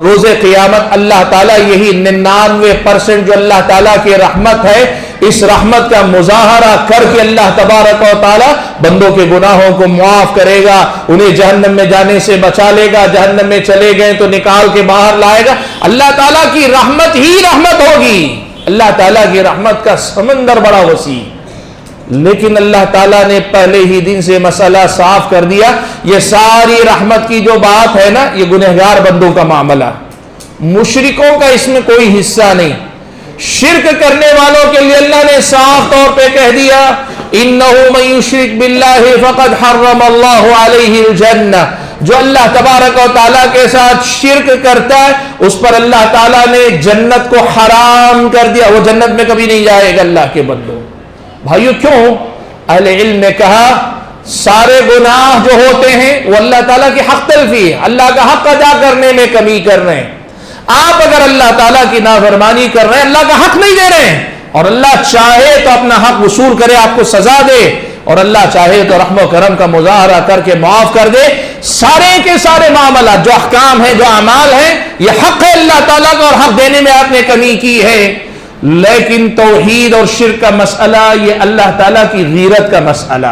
روز قیامت اللہ تعالیٰ یہی 99% جو اللہ تعالیٰ کی رحمت ہے، اس رحمت کا مظاہرہ کر کے اللہ تبارک و تعالیٰ بندوں کے گناہوں کو معاف کرے گا، انہیں جہنم میں جانے سے بچا لے گا، جہنم میں چلے گئے تو نکال کے باہر لائے گا۔ اللہ تعالیٰ کی رحمت ہی رحمت ہوگی، اللہ تعالیٰ کی رحمت کا سمندر بڑا وسیع۔ لیکن اللہ تعالیٰ نے پہلے ہی دن سے مسئلہ صاف کر دیا، یہ ساری رحمت کی جو بات ہے نا، یہ گنہگار بندوں کا معاملہ، مشرکوں کا اس میں کوئی حصہ نہیں۔ شرک کرنے والوں کے لیے اللہ نے صاف طور پہ کہہ دیا، اِنَّهُ مَن يُشْرِكْ بِاللَّهِ فَقَدْ حَرَّمَ اللَّهُ عَلَيْهِ الْجَنَّةَ، جو اللہ تبارک و تعالیٰ کے ساتھ شرک کرتا ہے اس پر اللہ تعالیٰ نے جنت کو حرام کر دیا، وہ جنت میں کبھی نہیں جائے گا۔ اللہ کے بندوں بھائیو، کیوں؟ اہل علم نے کہا سارے گناہ جو ہوتے ہیں وہ اللہ تعالیٰ کی حق تلفی ہے، اللہ کا حق ادا کرنے میں کمی کر رہے ہیں۔ آپ اگر اللہ تعالیٰ کی نافرمانی کر رہے ہیں، اللہ کا حق نہیں دے رہے ہیں، اور اللہ چاہے تو اپنا حق وصول کرے، آپ کو سزا دے، اور اللہ چاہے تو رحم و کرم کا مظاہرہ کر کے معاف کر دے۔ سارے کے سارے معاملات، جو احکام ہیں، جو اعمال ہیں، یہ حق ہے اللہ تعالیٰ کا، اور حق دینے میں آپ نے کمی کی ہے۔ لیکن توحید اور شرک کا مسئلہ یہ اللہ تعالیٰ کی غیرت کا مسئلہ۔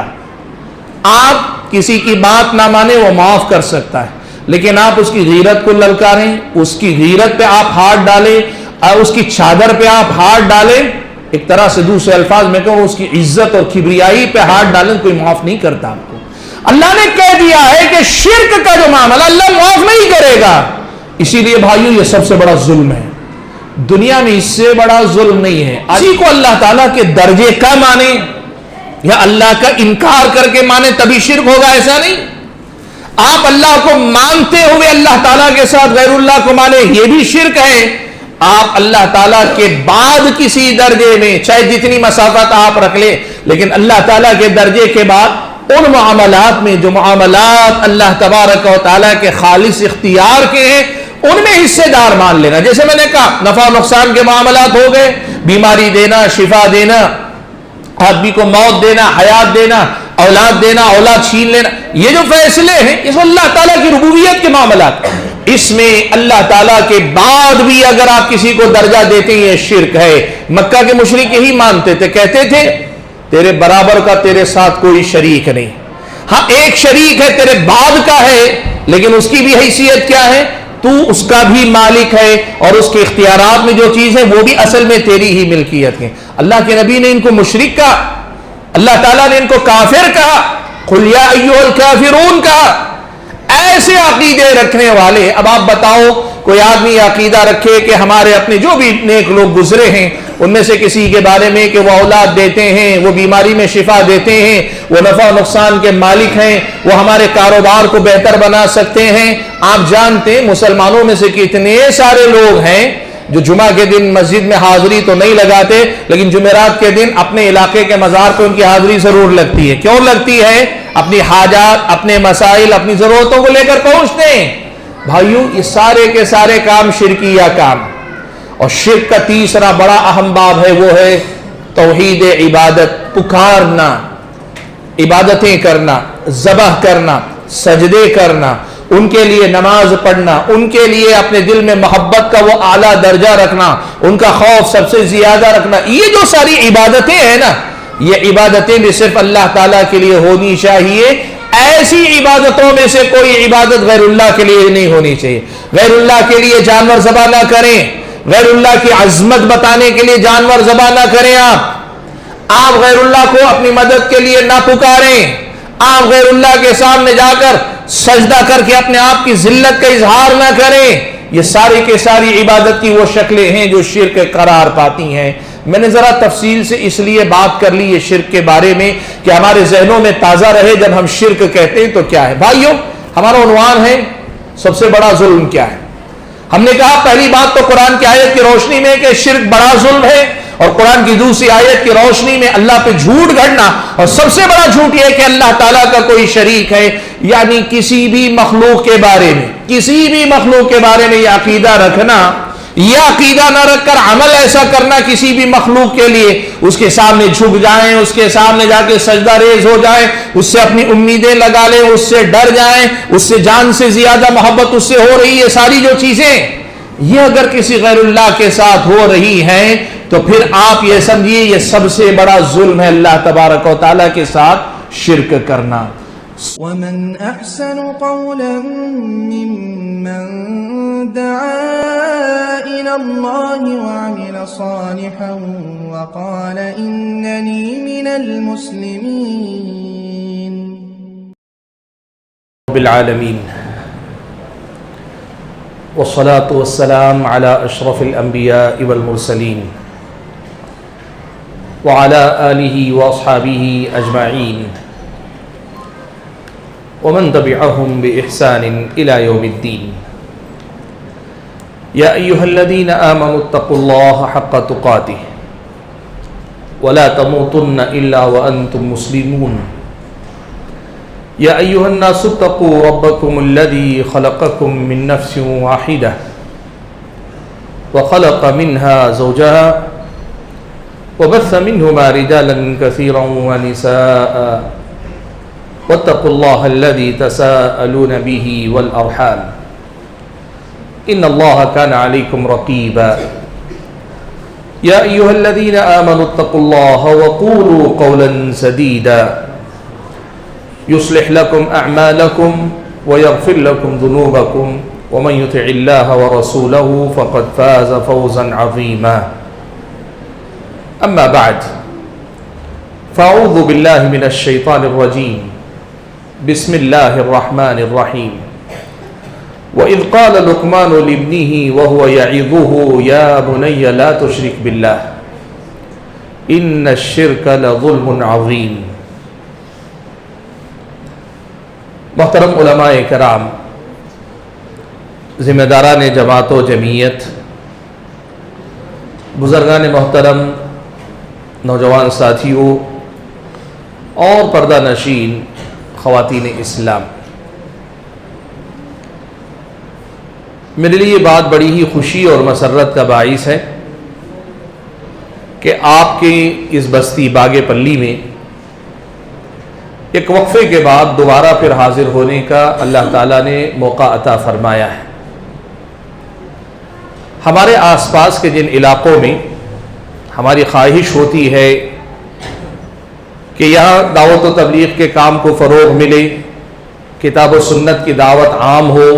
آپ کسی کی بات نہ مانے، وہ معاف کر سکتا ہے، لیکن آپ اس کی غیرت کو للکاریں، اس کی غیرت پہ آپ ہاتھ ڈالیں، اس کی چادر پہ آپ ہاتھ ڈالیں، ایک طرح سے دوسرے الفاظ میں کہوں اس کی عزت اور کبریائی پہ ہاتھ ڈالیں، کوئی معاف نہیں کرتا آپ کو۔ اللہ نے کہہ دیا ہے کہ شرک کا جو معاملہ اللہ معاف نہیں کرے گا۔ اسی لیے بھائیو، یہ سب سے بڑا ظلم ہے، دنیا میں اس سے بڑا ظلم نہیں ہے۔ اسی کو اللہ تعالیٰ کے درجے کا مانے یا اللہ کا انکار کر کے مانے تبھی شرک ہوگا، ایسا نہیں۔ آپ اللہ کو مانتے ہوئے اللہ تعالیٰ کے ساتھ غیر اللہ کو مانے، یہ بھی شرک ہے۔ آپ اللہ تعالیٰ کے بعد کسی درجے میں، چاہے جتنی مسافت آپ رکھ لیں، لیکن اللہ تعالیٰ کے درجے کے بعد ان معاملات میں جو معاملات اللہ تبارک و تعالیٰ کے خالص اختیار کے ہیں، ان میں حصے دار مان لینا۔ جیسے میں نے کہا، نفع و نقصان کے معاملات ہو گئے، بیماری دینا، شفا دینا، آدمی کو موت دینا، حیات دینا، اولاد دینا، اولاد چھین لینا، یہ جو فیصلے ہیں اس اللہ تعالیٰ کی ربوبیت کے معاملات، اس میں اللہ تعالیٰ کے بعد بھی اگر آپ کسی کو درجہ دیتے ہیں، یہ شرک ہے۔ مکہ کے مشرک یہی مانتے تھے، کہتے تھے تیرے برابر کا تیرے ساتھ کوئی شریک نہیں۔ ہاں، ایک شریک ہے تیرے بعد کا ہے، لیکن اس کی بھی حیثیت کیا ہے؟ تو اس کا بھی مالک ہے، اور اس کے اختیارات میں جو چیز ہے وہ بھی اصل میں تیری ہی ملکیت ہے۔ اللہ کے نبی نے ان کو مشرک کہا، اللہ تعالیٰ نے ان کو کافر کہا، قل یا ایھا الکافرون کہا۔ ایسے عقیدے رکھنے والے، اب آپ بتاؤ کوئی آدمی عقیدہ رکھے کہ ہمارے اپنے جو بھی نیک لوگ گزرے ہیں ان میں سے کسی کے بارے میں کہ وہ اولاد دیتے ہیں، وہ بیماری میں شفا دیتے ہیں، وہ نفع و نقصان کے مالک ہیں، وہ ہمارے کاروبار کو بہتر بنا سکتے ہیں۔ آپ جانتے ہیں مسلمانوں میں سے کتنے سارے لوگ ہیں جو جمعہ کے دن مسجد میں حاضری تو نہیں لگاتے، لیکن جمعرات کے دن اپنے علاقے کے مزار پہ ان کی حاضری ضرور لگتی ہے۔ کیوں لگتی ہے؟ اپنی حاجات، اپنے مسائل، اپنی ضرورتوں کو لے کر پہنچتے ہیں۔ بھائیو، یہ سارے کے سارے کام شرکیہ کام، اور شرک کا تیسرا بڑا اہم باب ہے، وہ ہے توحید عبادت، پکارنا، عبادتیں کرنا، ذبح کرنا، سجدے کرنا، ان کے لیے نماز پڑھنا، ان کے لیے اپنے دل میں محبت کا وہ اعلیٰ درجہ رکھنا، ان کا خوف سب سے زیادہ رکھنا، یہ جو ساری عبادتیں ہیں نا، یہ عبادتیں بھی صرف اللہ تعالیٰ کے لیے ہونی چاہیے۔ ایسی عبادتوں میں سے کوئی عبادت غیر اللہ کے لیے نہیں ہونی چاہیے۔ غیر اللہ کے لیے جانور ذبح نہ کریں، غیر اللہ کی عظمت بتانے کے لیے جانور ذبح نہ کریں، آپ غیر اللہ کو اپنی مدد کے لیے نہ پکاریں، آپ غیر اللہ کے سامنے جا کر سجدہ کر کے اپنے آپ کی ذلت کا اظہار نہ کریں۔ یہ ساری کے ساری عبادت کی وہ شکلیں ہیں جو شرک قرار پاتی ہیں۔ میں نے ذرا تفصیل سے اس لیے بات کر لی یہ شرک کے بارے میں کہ ہمارے ذہنوں میں تازہ رہے جب ہم شرک کہتے ہیں تو کیا ہے۔ بھائیو، ہمارا عنوان ہے سب سے بڑا ظلم کیا ہے۔ ہم نے کہا پہلی بات تو قرآن کی آیت کی روشنی میں کہ شرک بڑا ظلم ہے، اور قرآن کی دوسری آیت کی روشنی میں اللہ پہ جھوٹ گھڑنا، اور سب سے بڑا جھوٹ یہ کہ اللہ تعالیٰ کا کوئی شریک ہے، یعنی کسی بھی مخلوق کے بارے میں، کسی بھی مخلوق کے بارے میں یہ عقیدہ رکھنا یہ عقیدہ نہ رکھ کر عمل ایسا کرنا کسی بھی مخلوق کے لیے، اس کے سامنے جھک جائیں، اس کے سامنے جا کے سجدہ ریز ہو جائیں، اس سے اپنی امیدیں لگا لیں، اس سے ڈر جائیں، اس سے جان سے زیادہ محبت اس سے ہو رہی ہے، ساری جو چیزیں یہ اگر کسی غیر اللہ کے ساتھ ہو رہی ہیں تو پھر آپ یہ سمجھیے یہ سب سے بڑا ظلم ہے اللہ تبارک و تعالیٰ کے ساتھ شرک کرنا۔ ومن احسن قولا ممن دعا الى الله وعمل صالحا وقال انني من المسلمين۔ رب العالمین والصلاة والسلام على اشرف الانبیاء والمرسلین وعلى آلہ واصحابہ اجمعین ومن تبعهم بإحسان إلى يوم الدين۔ يا أيها الذين آمنوا اتقوا الله حق تقاته ولا تموتن إلا وأنتم مسلمون۔ يا أيها الناس اتقوا ربكم الذي خلقكم من نفس واحدة وخلق منها زوجها وبث منهما رجالا كثيرا ونساء واتقوا الله الذي تساءلون به والأرحام إن الله كان عليكم رقيبا۔ يا أيها الذين آمنوا اتقوا الله وقولوا قولا سديدا يصلح لكم أعمالكم ويغفر لكم ذنوبكم ومن يطع الله ورسوله فقد فاز فوزا عظيما۔ أما بعد فأعوذ بالله من الشيطان الرجيم، بسم الله الرحمن الرحيم۔ وإذ قال لقمان لابنه وهو يعظه يا بني لا تشرك بالله إن الشرك لظلم عظيم۔ محترم علماء کرام، ذمہ داران جماعت و جمعیت، بزرگان محترم، نوجوان ساتھیوں اور پردہ نشین خواتین اسلام، میرے لیے یہ بات بڑی ہی خوشی اور مسرت کا باعث ہے کہ آپ کے اس بستی باغ پلی میں ایک وقفے کے بعد دوبارہ پھر حاضر ہونے کا اللہ تعالیٰ نے موقع عطا فرمایا ہے۔ ہمارے آس پاس کے جن علاقوں میں ہماری خواہش ہوتی ہے کہ یہاں دعوت و تبلیغ کے کام کو فروغ ملے، کتاب و سنت کی دعوت عام ہو،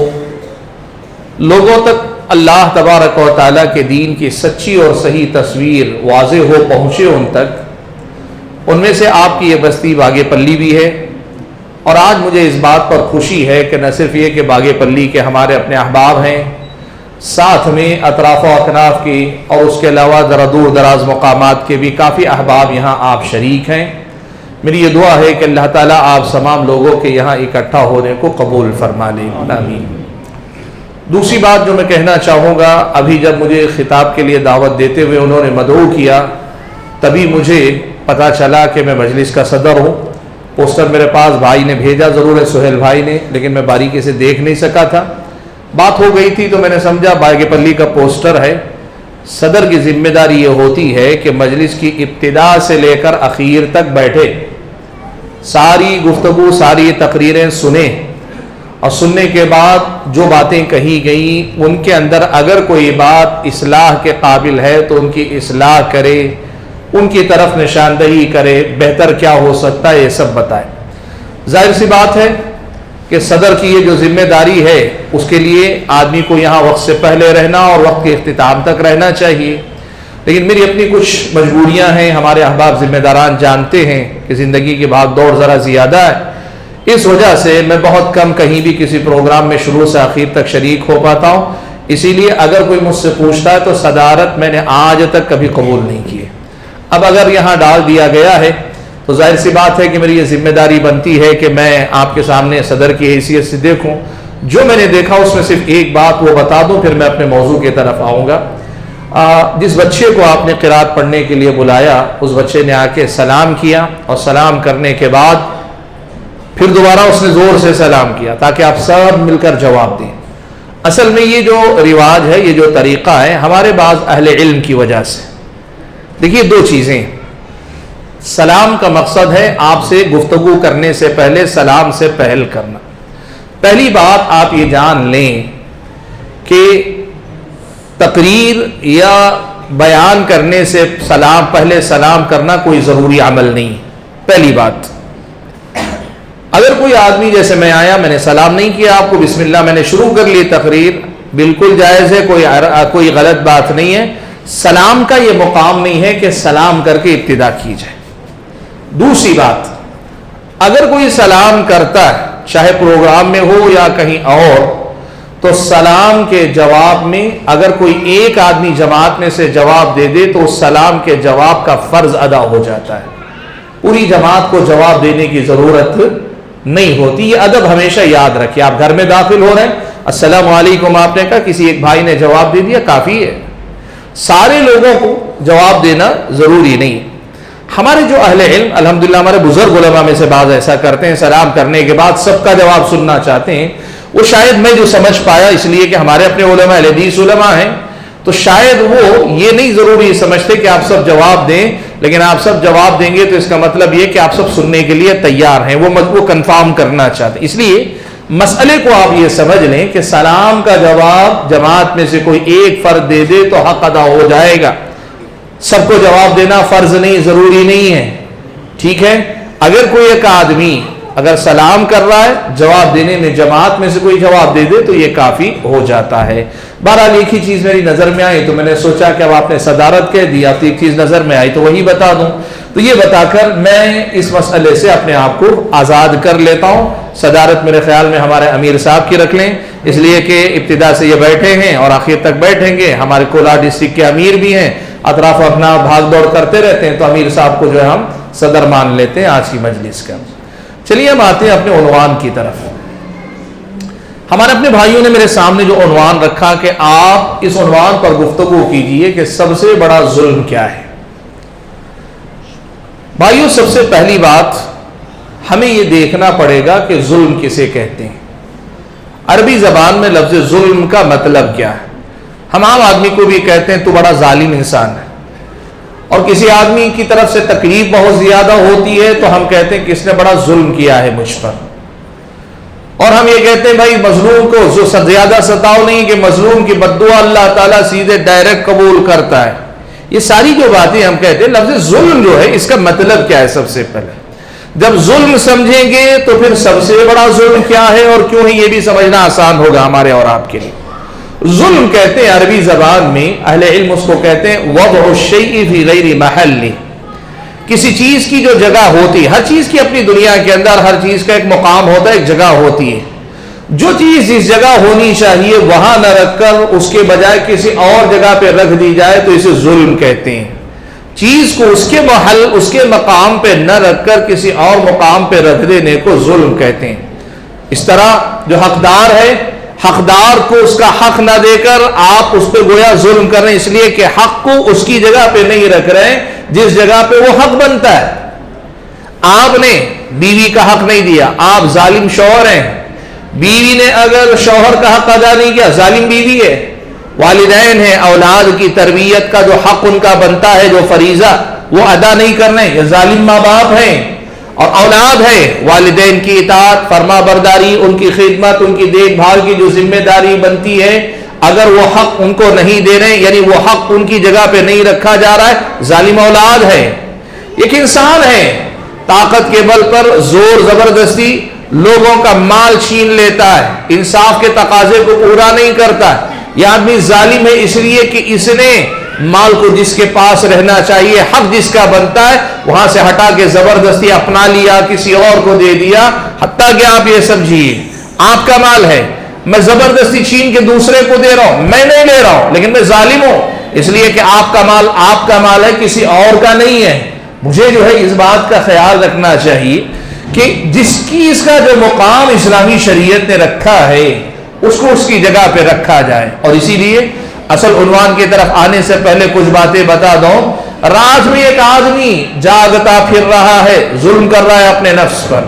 لوگوں تک اللہ تبارک و تعالیٰ کے دین کی سچی اور صحیح تصویر واضح ہو، پہنچے ان تک، ان میں سے آپ کی یہ بستی باغ پلی بھی ہے۔ اور آج مجھے اس بات پر خوشی ہے کہ نہ صرف یہ کہ باغ پلی کے ہمارے اپنے احباب ہیں، ساتھ میں اطراف و اکناف کی اور اس کے علاوہ ذرا دور دراز مقامات کے بھی کافی احباب یہاں آپ شریک ہیں۔ میری یہ دعا ہے کہ اللہ تعالیٰ آپ تمام لوگوں کے یہاں اکٹھا ہونے کو قبول فرما لے، آمین۔ دوسری بات جو میں کہنا چاہوں گا، ابھی جب مجھے خطاب کے لیے دعوت دیتے ہوئے انہوں نے مدعو کیا، تبھی مجھے پتہ چلا کہ میں مجلس کا صدر ہوں۔ پوسٹر میرے پاس بھائی نے بھیجا ضرور ہے، سہیل بھائی نے، لیکن میں باریکی سے دیکھ نہیں سکا تھا۔ بات ہو گئی تھی تو میں نے سمجھا باغ پلی کا پوسٹر ہے، صدر کی ذمہ داری یہ ہوتی ہے کہ مجلس کی ابتدا سے لے کر اخیر تک بیٹھے، ساری گفتگو، ساری تقریریں سنیں، اور سننے کے بعد جو باتیں کہی گئیں ان کے اندر اگر کوئی بات اصلاح کے قابل ہے تو ان کی اصلاح کرے، ان کی طرف نشاندہی کرے، بہتر کیا ہو سکتا ہے یہ سب بتائے۔ ظاہر سی بات ہے کہ صدر کی یہ جو ذمہ داری ہے اس کے لیے آدمی کو یہاں وقت سے پہلے رہنا اور وقت کے اختتام تک رہنا چاہیے، لیکن میری اپنی کچھ مجبوریاں ہیں، ہمارے احباب ذمہ داران جانتے ہیں کہ زندگی کی بھاگ دوڑ ذرا زیادہ ہے، اس وجہ سے میں بہت کم کہیں بھی کسی پروگرام میں شروع سے آخر تک شریک ہو پاتا ہوں۔ اسی لیے اگر کوئی مجھ سے پوچھتا ہے تو صدارت میں نے آج تک کبھی قبول نہیں کی ہے۔ اب اگر یہاں ڈال دیا گیا ہے تو ظاہر سی بات ہے کہ میری یہ ذمہ داری بنتی ہے کہ میں آپ کے سامنے صدر کی حیثیت سے دیکھوں، جو میں نے دیکھا اس میں صرف ایک بات وہ بتا دوں، پھر میں اپنے موضوع کی طرف آؤں گا۔ جس بچے کو آپ نے قرات پڑھنے کے لیے بلایا، اس بچے نے آ کے سلام کیا، اور سلام کرنے کے بعد پھر دوبارہ اس نے زور سے سلام کیا تاکہ آپ سب مل کر جواب دیں۔ اصل میں یہ جو رواج ہے، یہ جو طریقہ ہے، ہمارے بعض اہل علم کی وجہ سے، دیکھیے دو چیزیں، سلام کا مقصد ہے آپ سے گفتگو کرنے سے پہلے سلام سے پہل کرنا۔ پہلی بات آپ یہ جان لیں کہ تقریر یا بیان کرنے سے پہلے سلام کرنا کوئی ضروری عمل نہیں۔ پہلی بات، اگر کوئی آدمی جیسے میں آیا، میں نے سلام نہیں کیا آپ کو، بسم اللہ میں نے شروع کر لی تقریر، بالکل جائز ہے، کوئی غلط بات نہیں ہے۔ سلام کا یہ مقام نہیں ہے کہ سلام کر کے ابتدا کی جائے۔ دوسری بات، اگر کوئی سلام کرتا ہے چاہے پروگرام میں ہو یا کہیں اور، تو سلام کے جواب میں اگر کوئی ایک آدمی جماعت میں سے جواب دے دے تو اس سلام کے جواب کا فرض ادا ہو جاتا ہے، پوری جماعت کو جواب دینے کی ضرورت نہیں ہوتی۔ یہ ادب ہمیشہ یاد رکھیں۔ آپ گھر میں داخل ہو رہے ہیں، السلام علیکم آپ نے کہا، کسی ایک بھائی نے جواب دے دیا، کافی ہے، سارے لوگوں کو جواب دینا ضروری نہیں۔ ہمارے جو اہل علم، الحمدللہ ہمارے بزرگ علماء میں سے بعض ایسا کرتے ہیں، سلام کرنے کے بعد سب کا جواب سننا چاہتے ہیں۔ وہ شاید میں جو سمجھ پایا، اس لیے کہ ہمارے اپنے علماء اہل حدیث علماء ہیں، تو شاید وہ یہ نہیں ضروری سمجھتے کہ آپ سب جواب دیں، لیکن آپ سب جواب دیں گے تو اس کا مطلب یہ کہ آپ سب سننے کے لیے تیار ہیں، وہ کنفرم کرنا چاہتے ہیں۔ اس لیے مسئلے کو آپ یہ سمجھ لیں کہ سلام کا جواب جماعت میں سے کوئی ایک فرد دے دے تو حق ادا ہو جائے گا، سب کو جواب دینا فرض نہیں، ضروری نہیں ہے، ٹھیک ہے۔ اگر کوئی ایک آدمی اگر سلام کر رہا ہے، جواب دینے میں جماعت میں سے کوئی جواب دے دے تو یہ کافی ہو جاتا ہے۔ بہرحال ایک ہی چیز میری نظر میں آئی تو میں نے سوچا کہ اب آپ نے صدارت کہہ دیا تو ایک چیز نظر میں آئی تو وہی بتا دوں، تو یہ بتا کر میں اس مسئلے سے اپنے آپ کو آزاد کر لیتا ہوں۔ صدارت میرے خیال میں ہمارے امیر صاحب کی رکھ لیں، اس لیے کہ ابتدا سے یہ بیٹھے ہیں اور آخر تک بیٹھیں گے، ہمارے کولہا ڈسٹرکٹ کے امیر بھی ہیں، اطراف اپنا بھاگ دوڑ کرتے رہتے ہیں، تو امیر صاحب کو جو ہے ہم صدر مان لیتے ہیں آج کی مجلس کا۔ چلیے ہم آتے ہیں اپنے عنوان کی طرف۔ ہمارے اپنے بھائیوں نے میرے سامنے جو عنوان رکھا کہ آپ اس عنوان پر گفتگو کیجئے کہ سب سے بڑا ظلم کیا ہے۔ بھائیوں، سب سے پہلی بات ہمیں یہ دیکھنا پڑے گا کہ ظلم کسے کہتے ہیں، عربی زبان میں لفظ ظلم کا مطلب کیا ہے۔ ہم عام آدمی کو بھی کہتے ہیں تو بڑا ظالم انسان ہے، اور کسی آدمی کی طرف سے تکلیف بہت زیادہ ہوتی ہے تو ہم کہتے ہیں کہ اس نے بڑا ظلم کیا ہے مجھ پر، اور ہم یہ کہتے ہیں بھائی مظلوم کو جو زیادہ ستاؤ نہیں کہ مظلوم کی بددعا اللہ تعالیٰ سیدھے ڈائریکٹ قبول کرتا ہے۔ یہ ساری جو باتیں ہم کہتے ہیں، لفظ ظلم جو ہے اس کا مطلب کیا ہے؟ سب سے پہلے جب ظلم سمجھیں گے تو پھر سب سے بڑا ظلم کیا ہے اور کیوں ہے یہ بھی سمجھنا آسان ہوگا ہمارے اور آپ کے لیے۔ ظلم کہتے ہیں عربی زبان میں، اہل علم اس کو کہتے ہیں وضع الشیء فی غیر محلہ، کسی چیز کی جو جگہ ہوتی ہے، ہر چیز کی اپنی دنیا کے اندر ہر چیز کا ایک مقام ہوتا ہے، ایک جگہ ہوتی ہے، جو چیز جس جگہ ہونی چاہیے وہاں نہ رکھ کر اس کے بجائے کسی اور جگہ پہ رکھ دی جائے تو اسے ظلم کہتے ہیں۔ چیز کو اس کے محل، اس کے مقام پہ نہ رکھ کر کسی اور مقام پہ رکھ دینے کو ظلم کہتے ہیں۔ اس طرح جو حقدار ہے، حقدار کو اس کا حق نہ دے کر آپ اس پہ گویا ظلم کر رہے ہیں، اس لیے کہ حق کو اس کی جگہ پہ نہیں رکھ رہے ہیں جس جگہ پہ وہ حق بنتا ہے۔ آپ نے بیوی کا حق نہیں دیا، آپ ظالم شوہر ہیں، بیوی نے اگر شوہر کا حق ادا نہیں کیا، ظالم بیوی ہے۔ والدین ہیں، اولاد کی تربیت کا جو حق ان کا بنتا ہے، جو فریضہ وہ ادا نہیں کر رہے ہیں، یہ ظالم ماں باپ ہیں۔ اور اولاد ہے، والدین کی اطاعت، فرما برداری، ان کی خدمت، ان کی دیکھ بھال کی جو ذمہ داری بنتی ہے، اگر وہ حق ان کو نہیں دے رہے ہیں، یعنی وہ حق ان کی جگہ پہ نہیں رکھا جا رہا ہے، ظالم اولاد ہے۔ ایک انسان ہے، طاقت کے بل پر زور زبردستی لوگوں کا مال چھین لیتا ہے، انصاف کے تقاضے کو پورا نہیں کرتا، یہ آدمی ظالم ہے اس لیے کہ اس نے مال کو جس کے پاس رہنا چاہیے، حق جس کا بنتا ہے وہاں سے ہٹا کے زبردستی اپنا لیا، کسی اور کو دے دیا۔ حتیٰ کہ آپ یہ سمجھیے آپ کا مال ہے، میں زبردستی چھین کے دوسرے کو دے رہا ہوں، میں نہیں لے رہا ہوں لیکن میں ظالم ہوں، اس لیے کہ آپ کا مال ہے، کسی اور کا نہیں ہے۔ مجھے جو ہے اس بات کا خیال رکھنا چاہیے کہ جس کا جو مقام اسلامی شریعت نے رکھا ہے اس کو اس کی جگہ پہ رکھا جائے۔ اور اسی لیے اصل عنوان کی طرف آنے سے پہلے کچھ باتیں بتا دوں۔ رات میں ایک آدمی جاگتا پھر رہا ہے، ظلم کر رہا ہے اپنے نفس پر،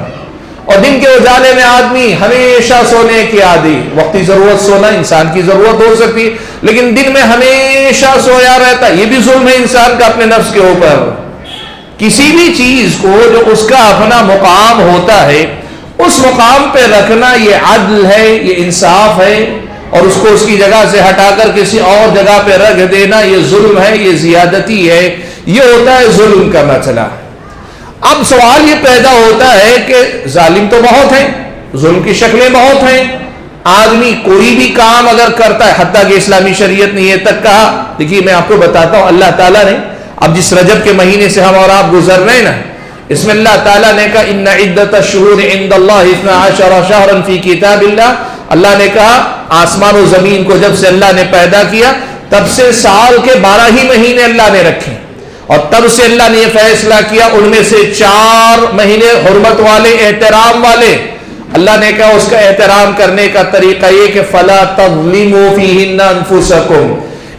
اور دن کے اجالے میں آدمی ہمیشہ سونے کی عادی، وقتی ضرورت سونا انسان کی ضرورت ہو سکتی، لیکن دن میں ہمیشہ سویا رہتا، یہ بھی ظلم ہے انسان کا اپنے نفس کے اوپر۔ کسی بھی چیز کو جو اس کا اپنا مقام ہوتا ہے اس مقام پہ رکھنا یہ عدل ہے، یہ انصاف ہے، اور اس کو اس کی جگہ سے ہٹا کر کسی اور جگہ پہ رکھ دینا یہ ظلم ہے، یہ زیادتی ہے، یہ ہوتا ہے ظلم کا مسئلہ۔ اب سوال یہ پیدا ہوتا ہے کہ ظالم تو بہت ہیں، ظلم کی شکلیں بہت ہیں، آدمی کوئی بھی کام اگر کرتا ہے، حتیٰ کہ اسلامی شریعت نے یہ تک کہا، دیکھیے میں آپ کو بتاتا ہوں، اللہ تعالیٰ نے اب جس رجب کے مہینے سے ہم اور آپ گزر رہے ہیں نا، اس میں اللہ تعالیٰ نے کہا ان عدت الشہور عند اللہ 12 شہرا فی کتاب اللہ، اللہ نے کہا آسمان و زمین کو جب سے اللہ نے پیدا کیا تب سے سال کے 12 ہی مہینے اللہ نے رکھے، اور تب سے اللہ نے یہ فیصلہ کیا ان میں سے 4 مہینے حرمت والے، احترام والے، اللہ نے کہا اس کا احترام کرنے کا طریقہ یہ کہ فلا تظلموا فیہن انفسکم،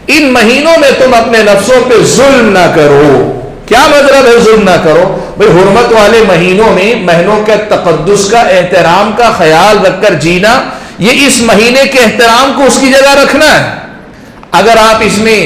ان مہینوں میں تم اپنے نفسوں پہ ظلم نہ کرو۔ کیا مطلب ہے ظلم نہ کرو؟ بھئی حرمت والے مہینوں میں مہینوں کے تقدس کا، احترام کا خیال رکھ کر جینا، یہ اس مہینے کے احترام کو اس کی جگہ رکھنا ہے۔ اگر آپ اس میں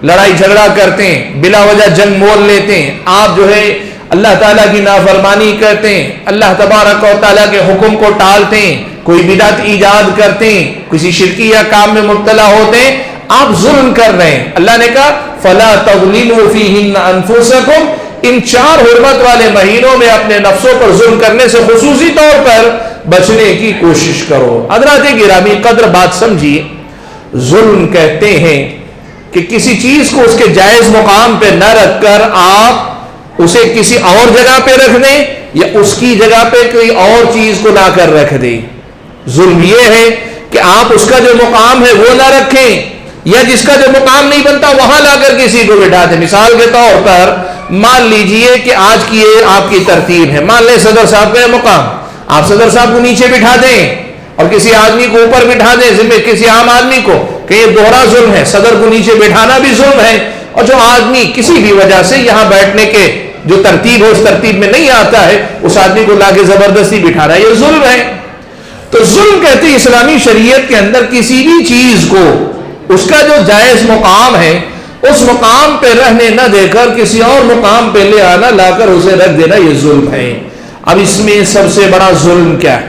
لڑائی جھگڑا کرتے ہیں، بلا وجہ جنگ مول لیتے ہیں، آپ جو ہے اللہ تعالیٰ کی نافرمانی کرتے ہیں، اللہ تبارک و تعالیٰ کے حکم کو ٹالتے ہیں، کوئی بدعت ایجاد کرتے ہیں، کسی شرکیہ کام میں مبتلا ہوتے ہیں، آپ ظلم کر رہے ہیں۔ اللہ نے کہا فَلَا تَظْلِمُوا فِيهِنَّ أَنفُسَكُمْ، ان 4 حرمت والے مہینوں میں اپنے نفسوں پر ظلم کرنے سے خصوصی طور پر بچنے کی کوشش کرو۔ حضرات گرامی قدر بات سمجھیے، ظلم کہتے ہیں کہ کسی چیز کو اس کے جائز مقام پہ نہ رکھ کر آپ اسے کسی اور جگہ پہ رکھ دیں، یا اس کی جگہ پہ کوئی اور چیز کو لا کر رکھ دیں۔ ظلم یہ ہے کہ آپ اس کا جو مقام ہے وہ نہ رکھیں، یا جس کا جو مقام نہیں بنتا وہاں لا کر کسی کو بٹھا دیں۔ مثال کے طور پر مان لیجئے کہ آج کی یہ آپ کی ترتیب ہے، مان لیں صدر صاحب کا مقام، آپ صدر صاحب کو نیچے بٹھا دیں اور کسی آدمی کو اوپر بٹھا دیں، ذمہ کسی عام آدمی کو، کہ یہ دوہرا ظلم ہے، صدر کو نیچے بٹھانا بھی ظلم ہے، اور جو آدمی کسی بھی وجہ سے یہاں بیٹھنے کے جو ترتیب ہے اس ترتیب میں نہیں آتا ہے، اس آدمی کو لا کے زبردستی بٹھانا یہ ظلم ہے۔ تو ظلم کہتے ہیں اسلامی شریعت کے اندر کسی بھی چیز کو اس کا جو جائز مقام ہے اس مقام پہ رہنے نہ دے کر کسی اور مقام پہ لے آنا، لا کر اسے رکھ دینا، یہ ظلم ہے۔ اب اس میں سب سے بڑا ظلم کیا ہے؟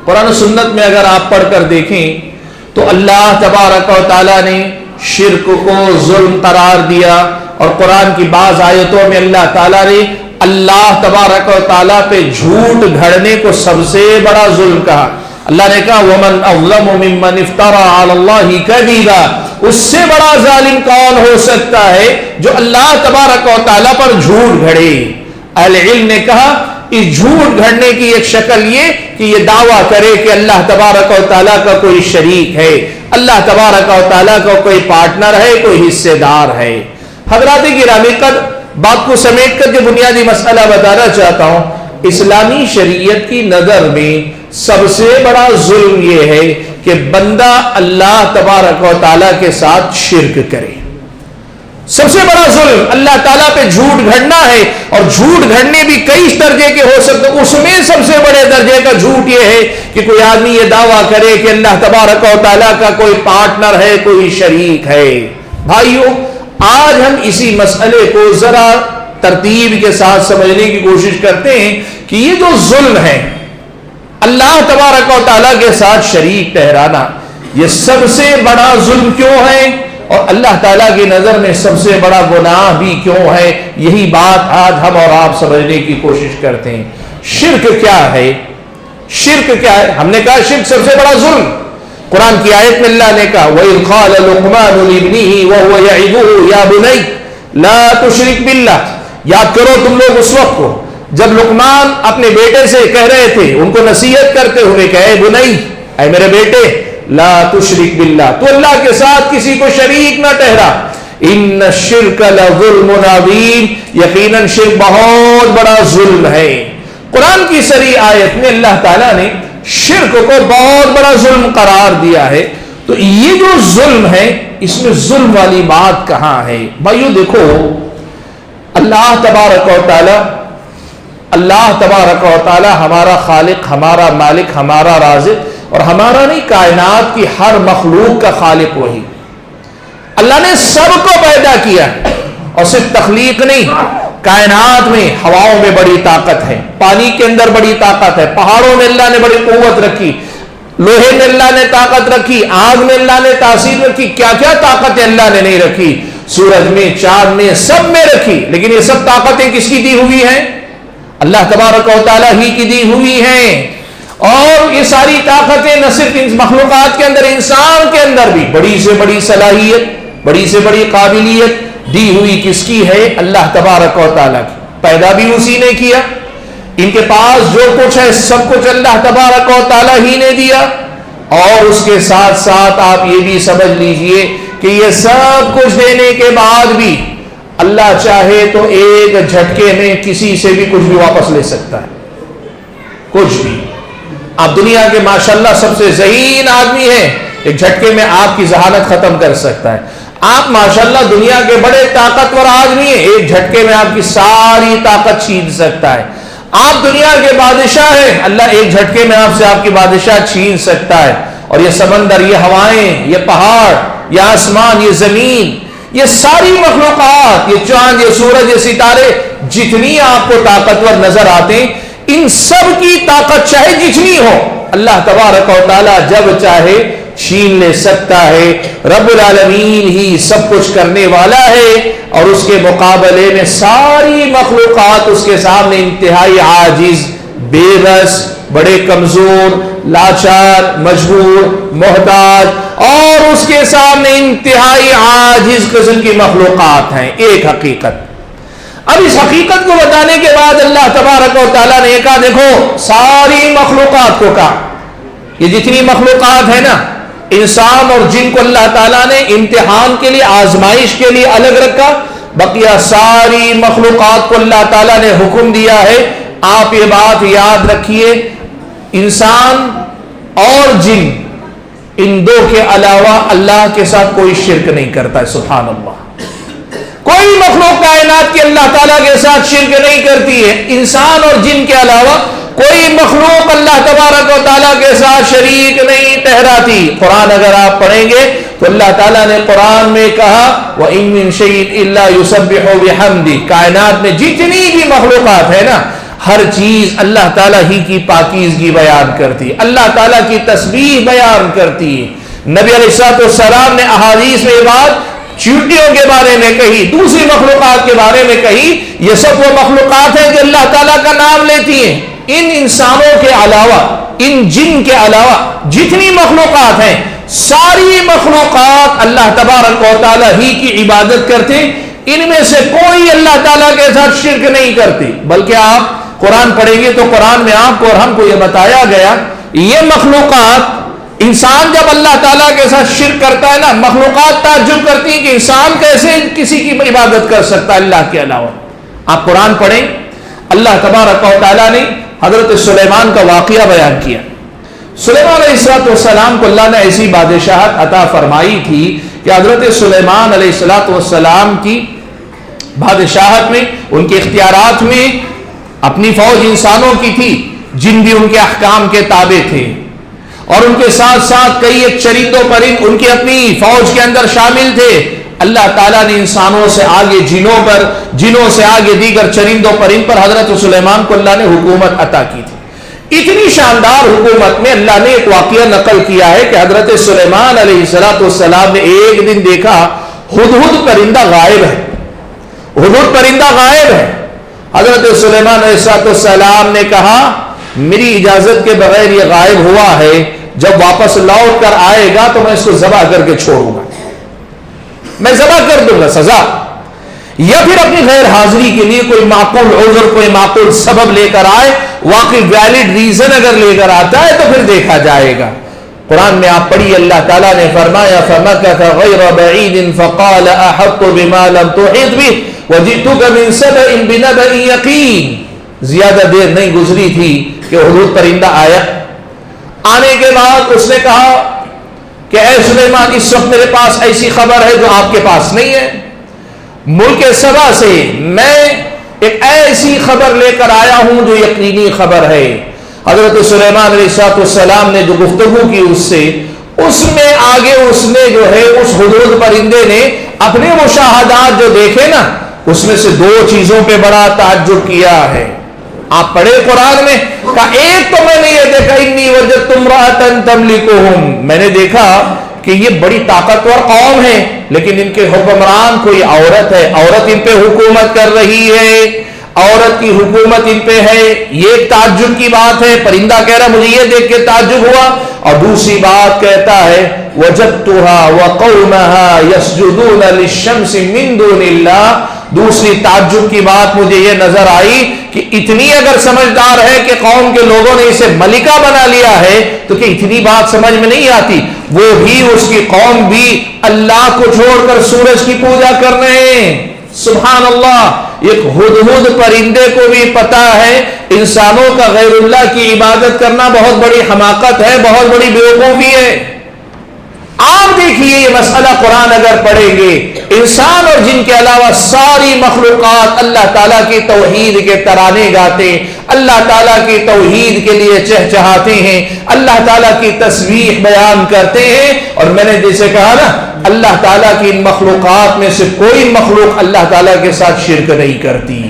قرآن و سنت میں اگر آپ پڑھ کر دیکھیں تو اللہ تبارک و تعالیٰ نے شرک کو ظلم قرار دیا، اور قرآن کی بعض آیتوں میں اللہ تعالیٰ نے اللہ تبارک و تعالیٰ پہ جھوٹ گھڑنے کو سب سے بڑا ظلم کہا۔ اللہ نے کہا وَمَنْ أَظْلَمُ مِمَّنِ افْتَرَى عَلَى اللَّهِ كَذِبًا، اس سے بڑا ظالم کون ہو سکتا ہے جو اللہ تبارک و تعالیٰ پر جھوٹ گھڑے۔ اہل علم نے کہا اس جھوٹ گھڑنے کی ایک شکل یہ کہ یہ دعویٰ کرے کہ اللہ تبارک و تعالیٰ کا کوئی شریک ہے، اللہ تبارک و تعالیٰ کا کوئی پارٹنر ہے، کوئی حصے دار ہے۔ حضرات گرامی قدر بات کو سمیٹ کر جو بنیادی مسئلہ بتانا چاہتا ہوں، اسلامی شریعت کی نظر میں سب سے بڑا ظلم یہ ہے کہ بندہ اللہ تبارک و تعالیٰ کے ساتھ شرک کرے۔ سب سے بڑا ظلم اللہ تعالیٰ پہ جھوٹ گھڑنا ہے، اور جھوٹ گھڑنے بھی کئی درجے کے ہو سکتے، اس میں سب سے بڑے درجے کا جھوٹ یہ ہے کہ کوئی آدمی یہ دعویٰ کرے کہ اللہ تبارک و تعالیٰ کا کوئی پارٹنر ہے، کوئی شریک ہے۔ بھائیوں، آج ہم اسی مسئلے کو ذرا ترتیب کے ساتھ سمجھنے کی کوشش کرتے ہیں کہ یہ جو ظلم ہے اللہ تبارک و تعالیٰ کے ساتھ شریک ٹھہرانا، یہ سب سے بڑا ظلم کیوں ہے، اور اللہ تعالیٰ کی نظر میں سب سے بڑا گناہ بھی کیوں ہے، یہی بات آج ہم اور آپ سمجھنے کی کوشش کرتے ہیں۔ شرک کیا ہے؟ شرک کیا ہے؟ ہم نے کہا شرک سب سے بڑا ظلم۔ قرآن کی آیت میں اللہ نے کہا وَإِذْ قَالَ لُقْمَانُ لِابْنِهِ وَهُوَ يَعِظُهُ يَا بُنَيَّ لَا تُشْرِكْ بِاللَّهِ، یاد کرو تم لوگ اس وقت کو جب لقمان اپنے بیٹے سے کہہ رہے تھے، ان کو نصیحت کرتے ہوئے کہ اے بنی، اے میرے بیٹے، لا تشرک باللہ، تو اللہ کے ساتھ کسی کو شریک نہ ٹھہرا، ان الشرک لظلم عظیم، یقیناً شرک بہت بڑا ظلم ہے۔ قرآن کی صریح آیت میں اللہ تعالیٰ نے شرک کو بہت بڑا ظلم قرار دیا ہے۔ تو یہ جو ظلم ہے اس میں ظلم والی بات کہاں ہے؟ بھائیو دیکھو، اللہ تبارک و تعالیٰ اللہ تبارک و تعالی ہمارا خالق، ہمارا مالک، ہمارا رازق، اور ہمارا نہیں، کائنات کی ہر مخلوق کا خالق وہی۔ اللہ نے سب کو پیدا کیا، اور صرف تخلیق نہیں، کائنات میں ہواؤں میں بڑی طاقت ہے، پانی کے اندر بڑی طاقت ہے، پہاڑوں میں اللہ نے بڑی قوت رکھی، لوہے میں اللہ نے طاقت رکھی، آگ میں اللہ نے تاثیر رکھی، کیا کیا طاقتیں اللہ نے نہیں رکھی، سورج میں، چاند میں، سب میں رکھی۔ لیکن یہ سب طاقتیں کس کی دی ہوئی ہیں؟ اللہ تبارک و تعالیٰ ہی کی دی ہوئی ہیں۔ اور یہ ساری طاقتیں نہ صرف ان مخلوقات کے اندر، انسان کے اندر بھی بڑی سے بڑی صلاحیت، بڑی سے بڑی قابلیت دی ہوئی کس کی ہے؟ اللہ تبارک و تعالیٰ کی۔ پیدا بھی اسی نے کیا، ان کے پاس جو کچھ ہے سب کچھ اللہ تبارک و تعالیٰ ہی نے دیا، اور اس کے ساتھ ساتھ آپ یہ بھی سمجھ لیجئے کہ یہ سب کچھ دینے کے بعد بھی اللہ چاہے تو ایک جھٹکے میں کسی سے بھی کچھ بھی واپس لے سکتا ہے، کچھ بھی۔ آپ دنیا کے ماشاءاللہ سب سے ذہین آدمی ہیں، ایک جھٹکے میں آپ کی ذہانت ختم کر سکتا ہے۔ آپ ماشاءاللہ دنیا کے بڑے طاقتور آدمی ہیں، ایک جھٹکے میں آپ کی ساری طاقت چھین سکتا ہے۔ آپ دنیا کے بادشاہ ہیں، اللہ ایک جھٹکے میں آپ سے آپ کی بادشاہ چھین سکتا ہے۔ اور یہ سمندر، یہ ہوائیں، یہ پہاڑ، یہ آسمان، یہ زمین، یہ ساری مخلوقات، یہ چاند، یہ سورج، یہ ستارے، جتنی آپ کو طاقتور نظر آتے ہیں، ان سب کی طاقت چاہے جتنی ہو، اللہ تبارک و تعالیٰ جب چاہے چھین لے سکتا ہے۔ رب العالمین ہی سب کچھ کرنے والا ہے، اور اس کے مقابلے میں ساری مخلوقات اس کے سامنے انتہائی عاجز، بے بس، بڑے کمزور، لاچار، مجبور، محتاج، اور اس کے سامنے انتہائی عاجز قسم کی مخلوقات ہیں۔ ایک حقیقت، اب اس حقیقت کو بتانے کے بعد اللہ تبارک و تعالیٰ نے کہا، دیکھو ساری مخلوقات کو کہا، یہ جتنی مخلوقات ہیں نا، انسان اور جن کو اللہ تعالیٰ نے امتحان کے لیے، آزمائش کے لیے الگ رکھا، بقیہ ساری مخلوقات کو اللہ تعالیٰ نے حکم دیا ہے۔ آپ یہ بات یاد رکھیے، انسان اور جن، ان دو کے علاوہ اللہ کے ساتھ کوئی شرک نہیں کرتا ہے، سبحان اللہ۔ کوئی مخلوق کائنات کی اللہ تعالیٰ کے ساتھ شرک نہیں کرتی ہے، انسان اور جن کے علاوہ کوئی مخلوق اللہ تبارک و تعالیٰ کے ساتھ شریک نہیں ٹھہراتی۔ قرآن اگر آپ پڑھیں گے تو اللہ تعالیٰ نے قرآن میں کہا، وَإِن مِّن شَيْءٍ إِلَّا يُسَبِّحُ بِحَمْدِهِ، کائنات میں جتنی بھی مخلوقات ہے نا، ہر چیز اللہ تعالیٰ ہی کی پاکیزگی بیان کرتی ہے، اللہ تعالیٰ کی تسبیح بیان کرتی ہے۔ نبی علیہ السلام نے احادیث میں یہ بات چیونٹیوں کے بارے میں کہی، دوسری مخلوقات کے بارے میں کہی، یہ سب وہ مخلوقات ہیں جو اللہ تعالیٰ کا نام لیتی ہیں۔ ان انسانوں کے علاوہ، ان جن کے علاوہ جتنی مخلوقات ہیں، ساری مخلوقات اللہ تبارک و تعالیٰ ہی کی عبادت کرتے، ان میں سے کوئی اللہ تعالیٰ کے ساتھ شرک نہیں کرتی۔ بلکہ آپ قرآن پڑھیں گے تو قرآن میں آپ کو اور ہم کو یہ بتایا گیا، یہ مخلوقات، انسان جب اللہ تعالیٰ کے ساتھ شرک کرتا ہے نا، مخلوقات تعجب کرتی ہیں کہ انسان کیسے کسی کی عبادت کر سکتا ہے اللہ کے علاوہ۔ آپ قرآن پڑھیں، اللہ تبارک و تعالیٰ نے حضرت سلیمان کا واقعہ بیان کیا۔ سلیمان علیہ السلام کو اللہ نے ایسی بادشاہت عطا فرمائی تھی کہ حضرت سلیمان علیہ السلام کی بادشاہت میں، ان کے اختیارات میں اپنی فوج انسانوں کی تھی، جن بھی ان کے احکام کے تابع تھے، اور ان کے ساتھ ساتھ کئی ایک چرند و پرند ان کی اپنی فوج کے اندر شامل تھے۔ اللہ تعالیٰ نے انسانوں سے آگے جنوں پر، جنوں سے آگے دیگر چرند و پرند پر حضرت سلیمان کو اللہ نے حکومت عطا کی تھی۔ اتنی شاندار حکومت میں اللہ نے ایک واقعہ نقل کیا ہے کہ حضرت سلیمان علیہ السلام نے ایک دن دیکھا ہدہد پرندہ غائب ہے، ہدہد پرندہ غائب ہے۔ حضرت سلیمان علیہ السلام نے کہا، میری اجازت کے بغیر یہ غائب ہوا ہے، جب واپس لوٹ کر آئے گا تو میں اس کو ذبح کر کے چھوڑوں گا، میں ذبح کر دوں گا، سزا۔ یا پھر اپنی غیر حاضری کے لیے کوئی معقول عذر، کوئی معقول سبب لے کر آئے، واقعی ویلڈ ریزن اگر لے کر آتا ہے تو پھر دیکھا جائے گا۔ قرآن میں آپ پڑھیے، اللہ تعالیٰ نے فرمایا، فَمَكَثَ غَيْرَ بَعِيدٍ فَقَالَ أَحَطُّ بِمَا لَمْ تُحِطْ بِهِ وَجِئْتُكَ مِنْ سَبَإٍ بِنَبَإٍ يَقِينٍ۔ زیادہ دیر نہیں گزری تھی کہ ہدہد پرندہ آیا۔ آنے کے بعد اس نے کہا کہ اے سلیمان، اس وقت میرے پاس ایسی خبر ہے جو آپ کے پاس نہیں ہے۔ ملک سبا سے میں ایک ایسی خبر لے کر آیا ہوں جو یقینی خبر ہے۔ حضرت سلیمان علیہ السلام نے جو گفتگو کی اس میں آگے اس نے جو ہے اس حدود پرندے نے اپنے مشاہدات جو دیکھے نا، اس میں سے دو چیزوں پہ بڑا تعجب کیا ہے۔ آپ پڑھے قرآن میں، کہ ایک تو میں نے یہ دیکھا انی وجدت امرأۃ تملکہم، میں نے دیکھا کہ یہ بڑی طاقتور قوم ہے لیکن ان کے حکمران کوئی عورت ہے، عورت ان پہ حکومت کر رہی ہے، عورت کی حکومت ان پہ ہے۔ یہ ایک تعجب کی بات ہے، پرندہ کہہ رہا مجھے یہ دیکھ کے تعجب ہوا۔ اور دوسری بات کہتا ہے وجدتها وقومها يسجدون للشمس من دون اللہ، دوسری تعجب کی بات مجھے یہ نظر آئی کہ اتنی اگر سمجھدار ہے کہ قوم کے لوگوں نے اسے ملکہ بنا لیا ہے تو کہ اتنی بات سمجھ میں نہیں آتی، وہ بھی اس کی قوم بھی اللہ کو چھوڑ کر سورج کی پوجا کر رہے ہیں۔ سبحان اللہ، ایک ہدہد پرندے کو بھی پتا ہے انسانوں کا غیر اللہ کی عبادت کرنا بہت بڑی حماقت ہے، بہت بڑی بیوقوفی ہے۔ آپ دیکھیے یہ مسئلہ قرآن اگر پڑھیں گے، انسان اور جن کے علاوہ ساری مخلوقات اللہ تعالیٰ کی توحید کے ترانے گاتے، اللہ تعالیٰ کی توحید کے لیے چہچہاتے ہیں، اللہ تعالیٰ کی تسبیح بیان کرتے ہیں۔ اور میں نے جیسے کہا نا، اللہ تعالیٰ کی ان مخلوقات میں سے کوئی مخلوق اللہ تعالیٰ کے ساتھ شرک نہیں کرتی۔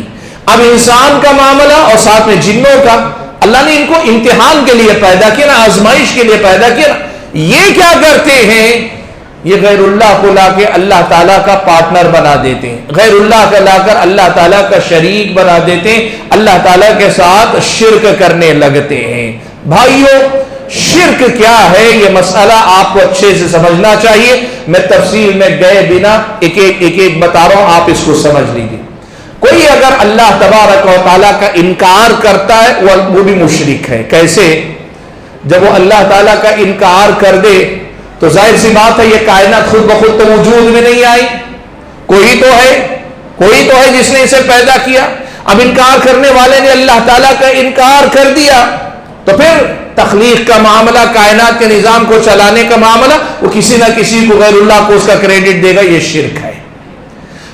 اب انسان کا معاملہ اور ساتھ میں جنوں کا، اللہ نے ان کو امتحان کے لیے پیدا کیا نا، آزمائش کے لیے پیدا کیا نا۔ یہ کیا کرتے ہیں؟ یہ غیر اللہ کو لا کے اللہ تعالیٰ کا پارٹنر بنا دیتے ہیں، غیر اللہ کا لا کر اللہ تعالیٰ کا شریک بنا دیتے ہیں، اللہ تعالیٰ کے ساتھ شرک کرنے لگتے ہیں۔ بھائیوں، شرک کیا ہے یہ مسئلہ آپ کو اچھے سے سمجھنا چاہیے۔ میں تفصیل میں گئے بنا ایک ایک بتا رہا ہوں، آپ اس کو سمجھ لیجیے۔ کوئی اگر اللہ تبارک و تعالیٰ کا انکار کرتا ہے وہ بھی مشرک ہے۔ کیسے؟ جب وہ اللہ تعالیٰ کا انکار کر دے تو ظاہر سی بات ہے یہ کائنات خود بخود تو وجود میں نہیں آئی، کوئی تو ہے جس نے اسے پیدا کیا۔ اب انکار کرنے والے نے اللہ تعالیٰ کا انکار کر دیا تو پھر تخلیق کا معاملہ، کائنات کے نظام کو چلانے کا معاملہ، وہ کسی نہ کسی کو غیر اللہ کو اس کا کریڈٹ دے گا، یہ شرک ہے۔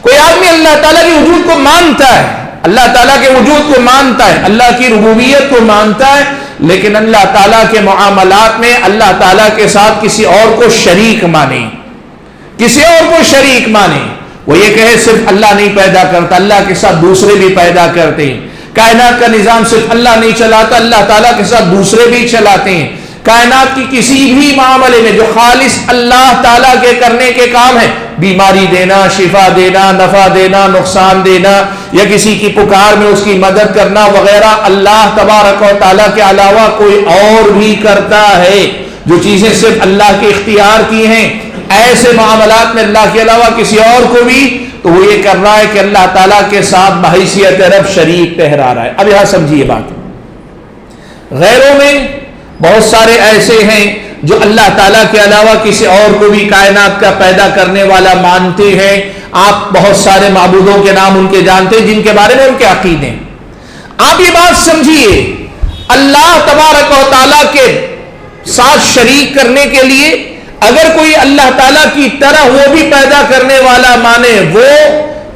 کوئی آدمی اللہ تعالیٰ کے وجود کو مانتا ہے، اللہ تعالیٰ کے وجود کو مانتا ہے، اللہ کی ربوبیت کو مانتا ہے، لیکن اللہ تعالیٰ کے معاملات میں اللہ تعالیٰ کے ساتھ کسی اور کو شریک مانے، کسی اور کو شریک مانے۔ وہ یہ کہے صرف اللہ نہیں پیدا کرتا، اللہ کے ساتھ دوسرے بھی پیدا کرتے ہیں، کائنات کا نظام صرف اللہ نہیں چلاتا، اللہ تعالیٰ کے ساتھ دوسرے بھی چلاتے ہیں۔ کائنات کی کسی بھی معاملے میں جو خالص اللہ تعالیٰ کے کرنے کے کام ہے، بیماری دینا، شفا دینا، نفع دینا، نقصان دینا، یا کسی کی پکار میں اس کی مدد کرنا وغیرہ، اللہ تبارک و تعالیٰ کے علاوہ کوئی اور بھی کرتا ہے۔ جو چیزیں صرف اللہ کے اختیار کی ہیں، ایسے معاملات میں اللہ کے علاوہ کسی اور کو بھی، تو وہ یہ کر رہا ہے کہ اللہ تعالیٰ کے ساتھ بحیثیت رب شریک ٹھہرا رہا ہے۔ اب یہاں سمجھیے بات، غیروں میں بہت سارے ایسے ہیں جو اللہ تعالیٰ کے علاوہ کسی اور کو بھی کائنات کا پیدا کرنے والا مانتے ہیں۔ آپ بہت سارے معبودوں کے نام ان کے جانتے ہیں جن کے بارے میں ان کے عقیدے ہیں۔ آپ یہ بات سمجھیے، اللہ تبارک و تعالیٰ کے ساتھ شریک کرنے کے لیے اگر کوئی اللہ تعالیٰ کی طرح وہ بھی پیدا کرنے والا مانے، وہ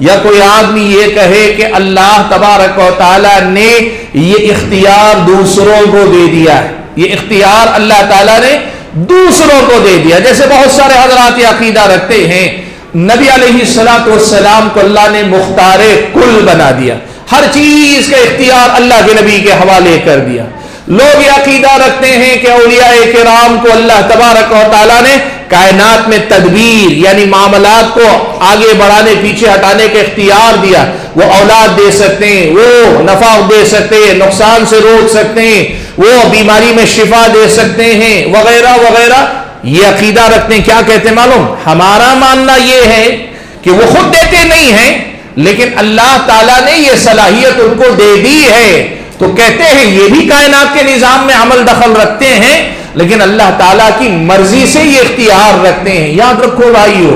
یا کوئی آدمی یہ کہے کہ اللہ تبارک و تعالیٰ نے یہ اختیار دوسروں کو دے دیا ہے، یہ اختیار اللہ تعالیٰ نے دوسروں کو دے دیا، جیسے بہت سارے حضرات یہ عقیدہ رکھتے ہیں نبی علیہ السلام کو اللہ نے مختار کل بنا دیا، ہر چیز کا اختیار اللہ کے نبی کے حوالے کر دیا۔ لوگ یہ عقیدہ رکھتے ہیں کہ اولیاء کرام کو اللہ تبارک و تعالیٰ نے کائنات میں تدبیر یعنی معاملات کو آگے بڑھانے پیچھے ہٹانے کا اختیار دیا، وہ اولاد دے سکتے ہیں، وہ نفع دے سکتے ہیں، نقصان سے روک سکتے ہیں، وہ بیماری میں شفا دے سکتے ہیں وغیرہ وغیرہ۔ یہ عقیدہ رکھتے ہیں، کیا کہتے ہیں معلوم؟ ہمارا ماننا یہ ہے کہ وہ خود دیتے نہیں ہیں لیکن اللہ تعالیٰ نے یہ صلاحیت ان کو دے دی ہے، تو کہتے ہیں یہ بھی کائنات کے نظام میں عمل دخل رکھتے ہیں لیکن اللہ تعالیٰ کی مرضی سے یہ اختیار رکھتے ہیں۔ یاد رکھو بھائیو،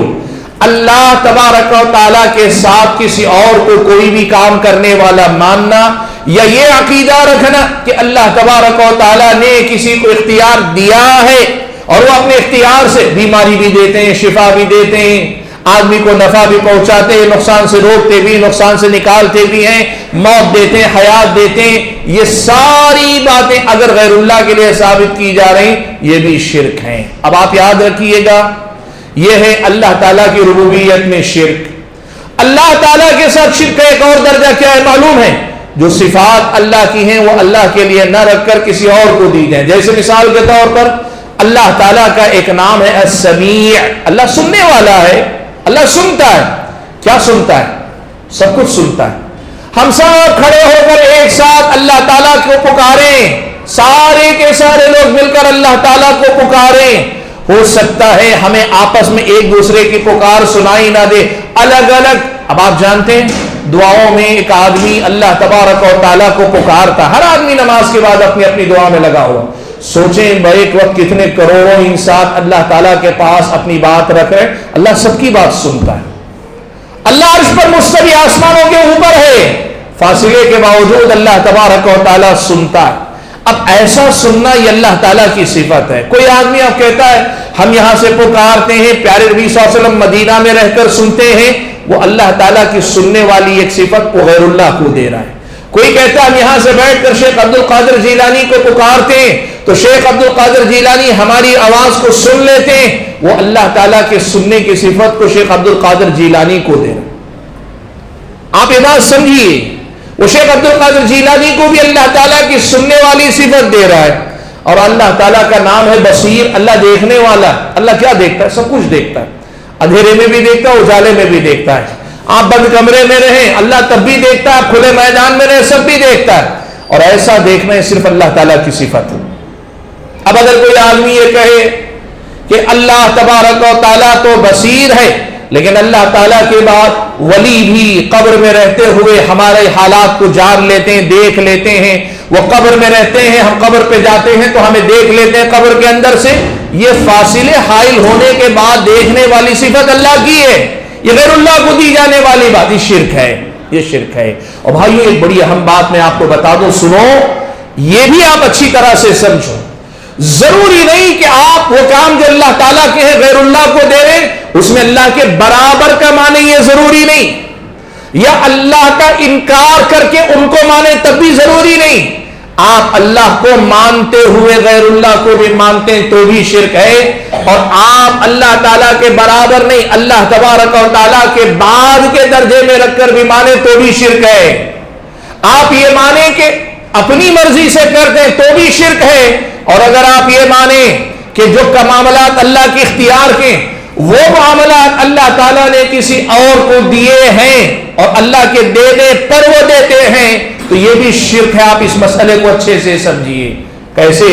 اللہ تبارک و تعالیٰ کے ساتھ کسی اور کو کوئی بھی کام کرنے والا ماننا یا یہ عقیدہ رکھنا کہ اللہ تبارک و تعالیٰ نے کسی کو اختیار دیا ہے اور وہ اپنے اختیار سے بیماری بھی دیتے ہیں، شفا بھی دیتے ہیں، آدمی کو نفع بھی پہنچاتے ہیں، نقصان سے روکتے بھی، نقصان سے نکالتے بھی ہیں، موت دیتے ہیں, حیات دیتے ہیں, یہ ساری باتیں اگر غیر اللہ کے لیے ثابت کی جا رہی یہ بھی شرک ہیں. اب آپ یاد رکھیے گا, یہ ہے اللہ تعالیٰ کی ربوبیت میں شرک. اللہ تعالیٰ کے ساتھ شرک کا ایک اور درجہ کیا ہے معلوم ہے؟ جو صفات اللہ کی ہیں وہ اللہ کے لیے نہ رکھ کر کسی اور کو دی جائیں. جیسے مثال کے طور پر اللہ تعالیٰ کا ایک نام ہے السمیع, اللہ سننے والا ہے, اللہ سنتا ہے. کیا سنتا ہے؟ سب کچھ سنتا ہے. ہم سب کھڑے ہو کر ایک ساتھ اللہ تعالیٰ کو پکاریں, سارے کے سارے لوگ مل کر اللہ تعالیٰ کو پکاریں, ہو سکتا ہے ہمیں آپس میں ایک دوسرے کی پکار سنائی نہ دے, الگ الگ. اب آپ جانتے ہیں دعاؤں میں ایک آدمی اللہ تبارک و تعالیٰ کو پکارتا, ہر آدمی نماز کے بعد اپنی اپنی دعا میں لگا ہوا. سوچیں ایک وقت کتنے کروڑوں انسان اللہ تعالیٰ کے پاس اپنی بات رکھ رہے, اللہ سب کی بات سنتا ہے. اللہ عرش پر مستوی آسمانوں کے اوپر ہے, فاصلے کے باوجود اللہ تبارک و تعالیٰ سنتا ہے. اب ایسا سننا یہ اللہ تعالیٰ کی صفت ہے. کوئی آدمی اب کہتا ہے ہم یہاں سے پکارتے ہیں, پیارے نبی صلی اللہ علیہ وسلم مدینہ میں رہ کر سنتے ہیں, وہ اللہ تعالیٰ کی سننے والی ایک صفت کو غیر اللہ کو دے رہا ہے. کوئی کہتا ہے ہم یہاں سے بیٹھ کر شیخ عبد القادر جیلانی کو پکارتے ہیں تو شیخ عبد القادر جیلانی ہماری آواز کو سن لیتے ہیں, وہ اللہ تعالیٰ کے سننے کی صفت کو شیخ عبد القادر جیلانی کو دے رہا ہے. آپ یہ بات سمجھیے, وہ شیخ عبد القادر جیلانی کو بھی اللہ تعالیٰ کی سننے والی صفت دے رہا ہے. اور اللہ تعالیٰ کا نام ہے بصیر, اللہ دیکھنے والا. اللہ کیا دیکھتا ہے؟ سب کچھ دیکھتا ہے, اندھیرے میں بھی دیکھتا ہے, اجالے میں بھی دیکھتا ہے. آپ بند کمرے میں رہیں اللہ تب بھی دیکھتا ہے, کھلے میدان میں رہیں سب بھی دیکھتا ہے. اور ایسا دیکھنا ہے صرف اللہ تعالیٰ کی صفت ہے. اب اگر کوئی آدمی یہ کہے کہ اللہ تبارک و تعالیٰ تو بصیر ہے, لیکن اللہ تعالیٰ کے بعد ولی بھی قبر میں رہتے ہوئے ہمارے حالات کو جان لیتے ہیں, دیکھ لیتے ہیں. وہ قبر میں رہتے ہیں, ہم قبر پہ جاتے ہیں تو ہمیں دیکھ لیتے ہیں قبر کے اندر سے, یہ فاصلے حائل ہونے کے بعد دیکھنے والی صفت اللہ کی ہے, یہ غیر اللہ کو دی جانے والی بات, یہ شرک ہے, یہ شرک ہے. اور بھائیو ایک بڑی اہم بات میں آپ کو بتا دوں, سنو, یہ بھی آپ اچھی طرح سے سمجھو. ضروری نہیں کہ آپ وہ کام جو اللہ تعالیٰ کے ہیں غیر اللہ کو دے رہے, اس میں اللہ کے برابر کا مانے, یہ ضروری نہیں. یا اللہ کا انکار کر کے ان کو مانے تب بھی ضروری نہیں. آپ اللہ کو مانتے ہوئے غیر اللہ کو بھی مانتے ہیں تو بھی شرک ہے. اور آپ اللہ تعالیٰ کے برابر نہیں, اللہ تبارک و تعالیٰ کے بعد کے درجے میں رکھ کر بھی مانے تو بھی شرک ہے. آپ یہ مانیں کہ اپنی مرضی سے کرتے ہیں تو بھی شرک ہے. اور اگر آپ یہ مانیں کہ جو معاملات اللہ کے اختیار کے, وہ معاملات اللہ تعالیٰ نے کسی اور کو دیے ہیں اور اللہ کے دینے پر وہ دیتے ہیں, تو یہ بھی شرک ہے. آپ اس مسئلے کو اچھے سے سمجھیے. کیسے؟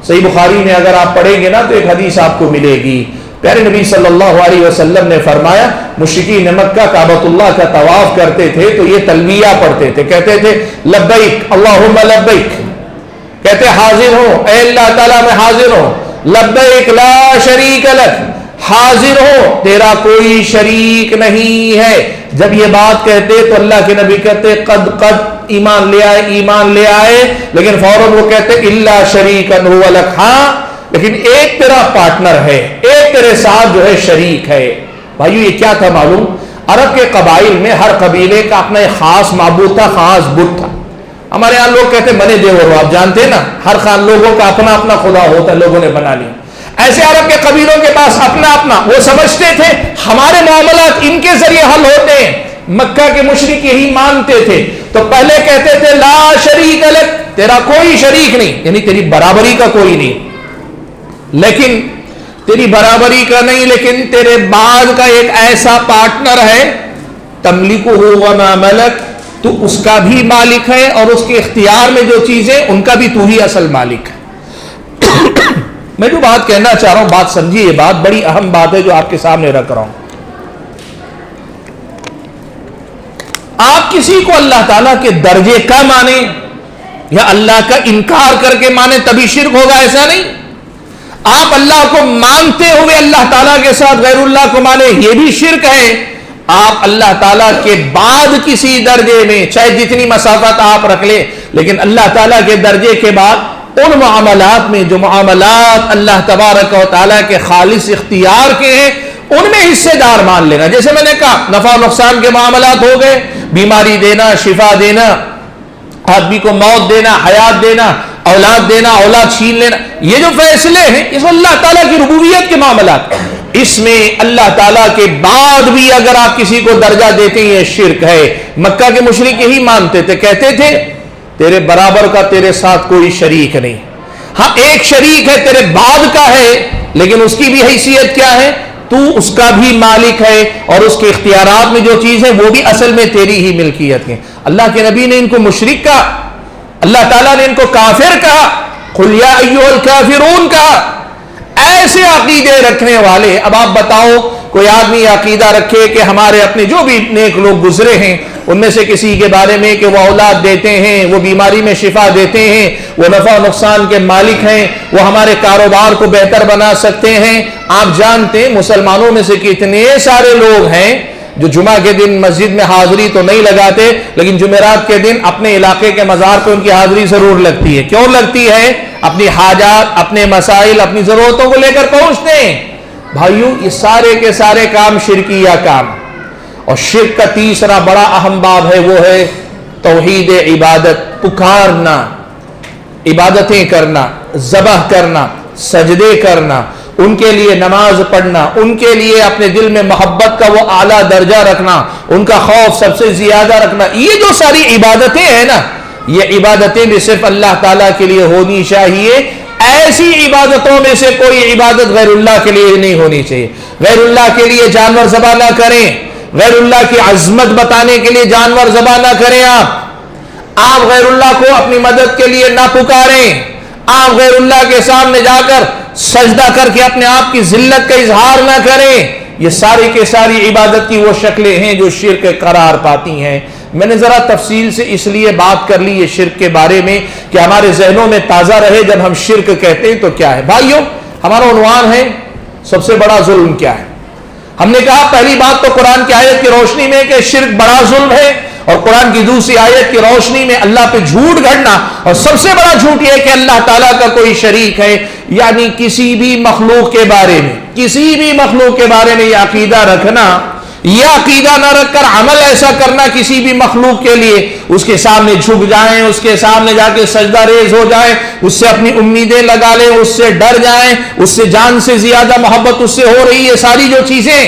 صحیح بخاری میں اگر آپ پڑھیں گے نا تو ایک حدیث آپ کو ملے گی. پیارے نبی صلی اللہ علیہ وسلم نے فرمایا, مشرکین مکہ کعبۃ اللہ کا طواف کرتے تھے تو یہ تلبیہ پڑھتے تھے, کہتے تھے لبیک اللہم لبیک, کہتے حاضر ہوں اے اللہ تعالیٰ میں حاضر ہوں, لبیک لا شریک لک, حاضر ہو تیرا کوئی شریک نہیں ہے. جب یہ بات کہتے تو اللہ کے نبی کہتے قد ایمان لے آئے, ایمان لے آئے, لیکن فوراً وہ کہتے الا شریکا هو لک, ہاں لیکن ایک تیرا پارٹنر ہے, ایک تیرے ساتھ جو ہے شریک ہے. بھائیو یہ کیا تھا معلوم؟ عرب کے قبائل میں ہر قبیلے کا اپنا ایک خاص معبود تھا, خاص بت تھا. ہمارے یہاں لوگ کہتے بنے دیور, آپ جانتے ہیں نا, ہر خان لوگوں کا اپنا اپنا خدا ہوتا ہے, لوگوں نے بنا لیا. ایسے عرب کے قبیلوں کے پاس اپنا اپنا, وہ سمجھتے تھے ہمارے معاملات ان کے ذریعے حل ہوتے ہیں. مکہ کے مشرک یہی مانتے تھے, تو پہلے کہتے تھے لا شریک لک, تیرا کوئی شریک نہیں, یعنی تیری برابری کا کوئی نہیں, لیکن تیری برابری کا نہیں, لیکن تیرے بعد کا ایک ایسا پارٹنر ہے, تملکہ وما ملک, تو اس کا بھی مالک ہے, اور اس کے اختیار میں جو چیزیں ان کا بھی تو ہی اصل مالک ہے. میں جو بات کہنا چاہ رہا ہوں, بات سمجھیے, یہ بات بڑی اہم بات ہے جو آپ کے سامنے رکھ رہا ہوں. آپ کسی کو اللہ تعالیٰ کے درجے کا مانیں یا اللہ کا انکار کر کے مانیں تبھی شرک ہوگا, ایسا نہیں. آپ اللہ کو مانتے ہوئے اللہ تعالیٰ کے ساتھ غیر اللہ کو مانیں, یہ بھی شرک ہے. آپ اللہ تعالیٰ کے بعد کسی درجے میں, چاہے جتنی مسافت آپ رکھ لیں, لیکن اللہ تعالیٰ کے درجے کے بعد ان معاملات میں جو معاملات اللہ تبارک و تعالیٰ کے خالص اختیار کے ہیں, ان میں حصے دار مان لینا. جیسے میں نے کہا نفع نقصان کے معاملات ہو گئے, بیماری دینا, شفا دینا, آدمی کو موت دینا, حیات دینا, اولاد دینا, اولاد چھین لینا, یہ جو فیصلے ہیں اس اللہ تعالیٰ کی ربوبیت کے معاملات. اس میں اللہ تعالیٰ کے بعد بھی اگر آپ کسی کو درجہ دیتے ہیں یہ شرک ہے. مکہ کے مشرک یہی مانتے تھے, کہتے تھے تیرے برابر کا تیرے ساتھ کوئی شریک نہیں. ہاں ایک شریک ہے تیرے بعد کا ہے, لیکن اس کی بھی حیثیت کیا ہے, تو اس کا بھی مالک ہے, اور اس کے اختیارات میں جو چیز ہے وہ بھی اصل میں تیری ہی ملکیت ہے. اللہ کے نبی نے ان کو مشرک کہا, اللہ تعالیٰ نے ان کو کافر کہا, قل یا ایھا الکافرون کہا. ایسے عقیدے رکھنے والے, اب آپ بتاؤ کوئی آدمی عقیدہ رکھے کہ ہمارے اپنے جو بھی نیک لوگ گزرے ہیں ان میں سے کسی کے بارے میں کہ وہ اولاد دیتے ہیں, وہ بیماری میں شفا دیتے ہیں, وہ نفع و نقصان کے مالک ہیں, وہ ہمارے کاروبار کو بہتر بنا سکتے ہیں. آپ جانتے ہیں مسلمانوں میں سے کتنے سارے لوگ ہیں جو جمعہ کے دن مسجد میں حاضری تو نہیں لگاتے, لیکن جمعرات کے دن اپنے علاقے کے مزار پہ ان کی حاضری ضرور لگتی ہے. کیوں لگتی ہے؟ اپنی حاجات, اپنے مسائل, اپنی ضرورتوں کو لے کر پہنچتے ہیں. بھائیو یہ سارے کے سارے کام شرکیہ کام. اور شرک کا تیسرا بڑا اہم باب ہے, وہ ہے توحید عبادت. پکارنا, عبادتیں کرنا, ذبح کرنا, سجدے کرنا, ان کے لیے نماز پڑھنا, ان کے لیے اپنے دل میں محبت کا وہ اعلیٰ درجہ رکھنا, ان کا خوف سب سے زیادہ رکھنا. یہ جو ساری عبادتیں ہیں نا, یہ عبادتیں بھی صرف اللہ تعالیٰ کے لیے ہونی چاہیے. ایسی عبادتوں میں سے کوئی عبادت غیر اللہ کے لیے نہیں ہونی چاہیے. غیر اللہ کے لیے جانور ذبح نہ کریں, غیر اللہ کی عظمت بتانے کے لیے جانور ذبح نہ کریں. آپ غیر اللہ کو اپنی مدد کے لیے نہ پکاریں. آپ غیر اللہ کے سامنے جا کر سجدہ کر کے اپنے آپ کی ذلت کا اظہار نہ کریں. یہ ساری کے ساری عبادت کی وہ شکلیں ہیں جو شرک قرار پاتی ہیں. میں نے ذرا تفصیل سے اس لیے بات کر لی یہ شرک کے بارے میں کہ ہمارے ذہنوں میں تازہ رہے جب ہم شرک کہتے ہیں تو کیا ہے. بھائیو ہمارا عنوان ہے سب سے بڑا ظلم کیا ہے. ہم نے کہا پہلی بات تو قرآن کی آیت کی روشنی میں کہ شرک بڑا ظلم ہے, اور قرآن کی دوسری آیت کی روشنی میں اللہ پہ جھوٹ گھڑنا, اور سب سے بڑا جھوٹ یہ کہ اللہ تعالیٰ کا کوئی شریک ہے. یعنی کسی بھی مخلوق کے بارے میں, کسی بھی مخلوق کے بارے میں یہ عقیدہ رکھنا, یہ عقیدہ نہ رکھ کر عمل ایسا کرنا کسی بھی مخلوق کے لیے, اس کے سامنے جھک جائیں, اس کے سامنے جا کے سجدہ ریز ہو جائیں, اس سے اپنی امیدیں لگا لیں, اس سے ڈر جائیں, اس سے جان سے زیادہ محبت اس سے ہو رہی ہے. ساری جو چیزیں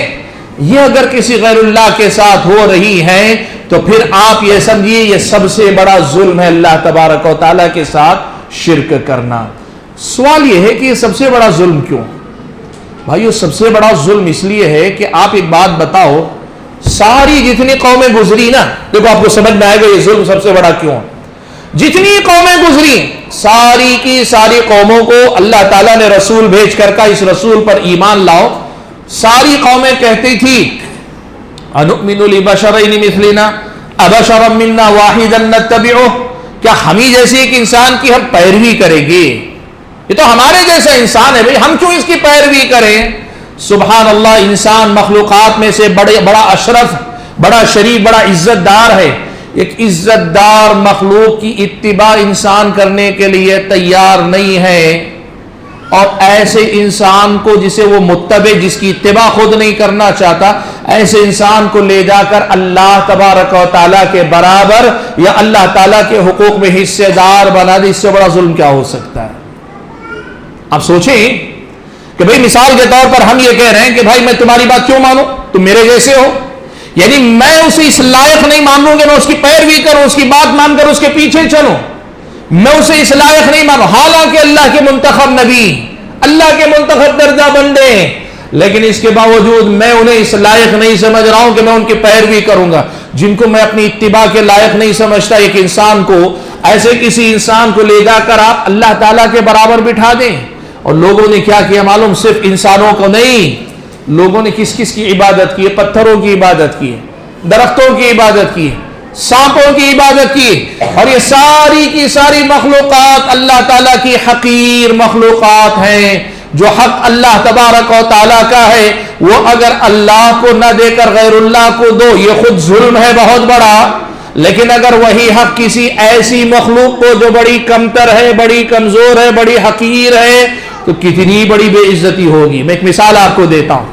یہ اگر کسی غیر اللہ کے ساتھ ہو رہی ہیں تو پھر آپ یہ سمجھیے یہ سب سے بڑا ظلم ہے اللہ تبارک و تعالیٰ کے ساتھ شرک کرنا. سوال یہ ہے کہ یہ سب سے بڑا ظلم کیوں؟ بھائیو سب سے بڑا ظلم اس لیے ہے کہ آپ ایک بات بتاؤ, ساری جتنی قومیں گزری نا, دیکھو آپ کو سمجھ میں آئے گا یہ ظلم سب سے بڑا کیوں. جتنی قومیں گزری ساری کی ساری قوموں کو اللہ تعالیٰ نے رسول بھیج کر کہا اس رسول پر ایمان لاؤ. ساری قومیں کہتی تھی انؤمن لبشرین مثلنا ابشرا منا واحدا نتبعہ, کیا ہم ہی جیسے ایک انسان کی ہم پیروی کریں گے؟ یہ تو ہمارے جیسا انسان ہے بھائی, ہم کیوں اس کی پیروی کریں؟ سبحان اللہ, انسان مخلوقات میں سے بڑا اشرف, بڑا شریف, بڑا عزت دار ہے. ایک عزت دار مخلوق کی اتباع انسان کرنے کے لیے تیار نہیں ہے, اور ایسے انسان کو جسے وہ متبع, جس کی اتباع خود نہیں کرنا چاہتا, ایسے انسان کو لے جا کر اللہ تبارک و تعالیٰ کے برابر یا اللہ تعالیٰ کے حقوق میں حصے دار بنا دے. اس سے بڑا ظلم کیا ہو سکتا ہے؟ آپ سوچیں کہ بھئی مثال کے طور پر ہم یہ کہہ رہے ہیں کہ بھائی میں تمہاری بات کیوں مانوں, تم میرے جیسے ہو. یعنی میں اسے اس لائق نہیں مانوں کہ میں اس کی پیروی کروں, اس کی بات مان کر اس کے پیچھے چلوں. میں اسے اس لائق نہیں مانوں, حالانکہ اللہ کے منتخب نبی, اللہ کے منتخب درجہ بندے ہیں, لیکن اس کے باوجود میں انہیں اس لائق نہیں سمجھ رہا ہوں کہ میں ان کی پیروی کروں گا. جن کو میں اپنی اتباع کے لائق نہیں سمجھتا, ایک انسان کو, ایسے کسی انسان کو لے جا کر آپ اللہ تعالیٰ کے برابر بٹھا دیں. اور لوگوں نے کیا کیا معلوم؟ صرف انسانوں کو نہیں, لوگوں نے کس کس کی عبادت کی ہے؟ پتھروں کی عبادت کی ہے, درختوں کی عبادت کی ہے, سانپوں کی عبادت کی. اور یہ ساری کی ساری مخلوقات اللہ تعالیٰ کی حقیر مخلوقات ہیں. جو حق اللہ تبارک و تعالیٰ کا ہے وہ اگر اللہ کو نہ دے کر غیر اللہ کو دو, یہ خود ظلم ہے بہت بڑا. لیکن اگر وہی حق کسی ایسی مخلوق کو جو بڑی کمتر ہے, بڑی کمزور ہے, بڑی حقیر ہے, تو کتنی بڑی بے عزتی ہوگی. میں ایک مثال آپ کو دیتا ہوں.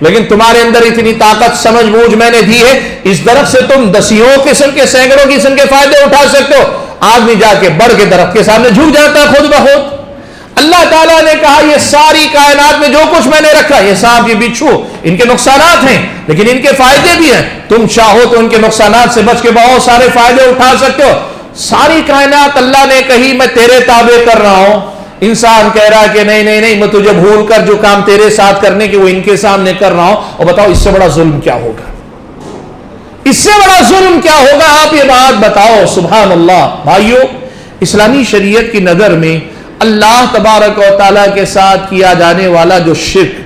لیکن تمہارے اندر اتنی طاقت سمجھ بوجھ میں نے دی ہے، اس درخت سے تم دسیوں قسم کے سینکڑوں قسم کے فائدے اٹھا سکتے ہو۔ آدمی جا کے بڑھ کے درخت کے سامنے جھک جاتا ہے خود بخود۔ اللہ تعالیٰ نے کہا یہ ساری کائنات میں جو کچھ میں نے رکھا، یہ سانپ یہ بچھو، ان کے نقصانات ہیں لیکن ان کے فائدے بھی ہیں، تم چاہو تو ان کے نقصانات سے بچ کے بہت سارے فائدے اٹھا سکتے ہو۔ ساری کائنات اللہ نے کہی میں تیرے تابع کر رہا ہوں، انسان کہہ رہا کہ نہیں نہیں نہیں، میں تجھے بھول کر جو کام تیرے ساتھ کرنے کے وہ ان کے سامنے کر رہا ہوں۔ اور بتاؤ اس سے بڑا ظلم کیا ہوگا؟ اس سے بڑا ظلم کیا ہوگا؟ آپ یہ بات بتاؤ۔ سبحان اللہ۔ بھائیو، اسلامی شریعت کی نظر میں اللہ تبارک و تعالیٰ کے ساتھ کیا جانے والا جو شرک،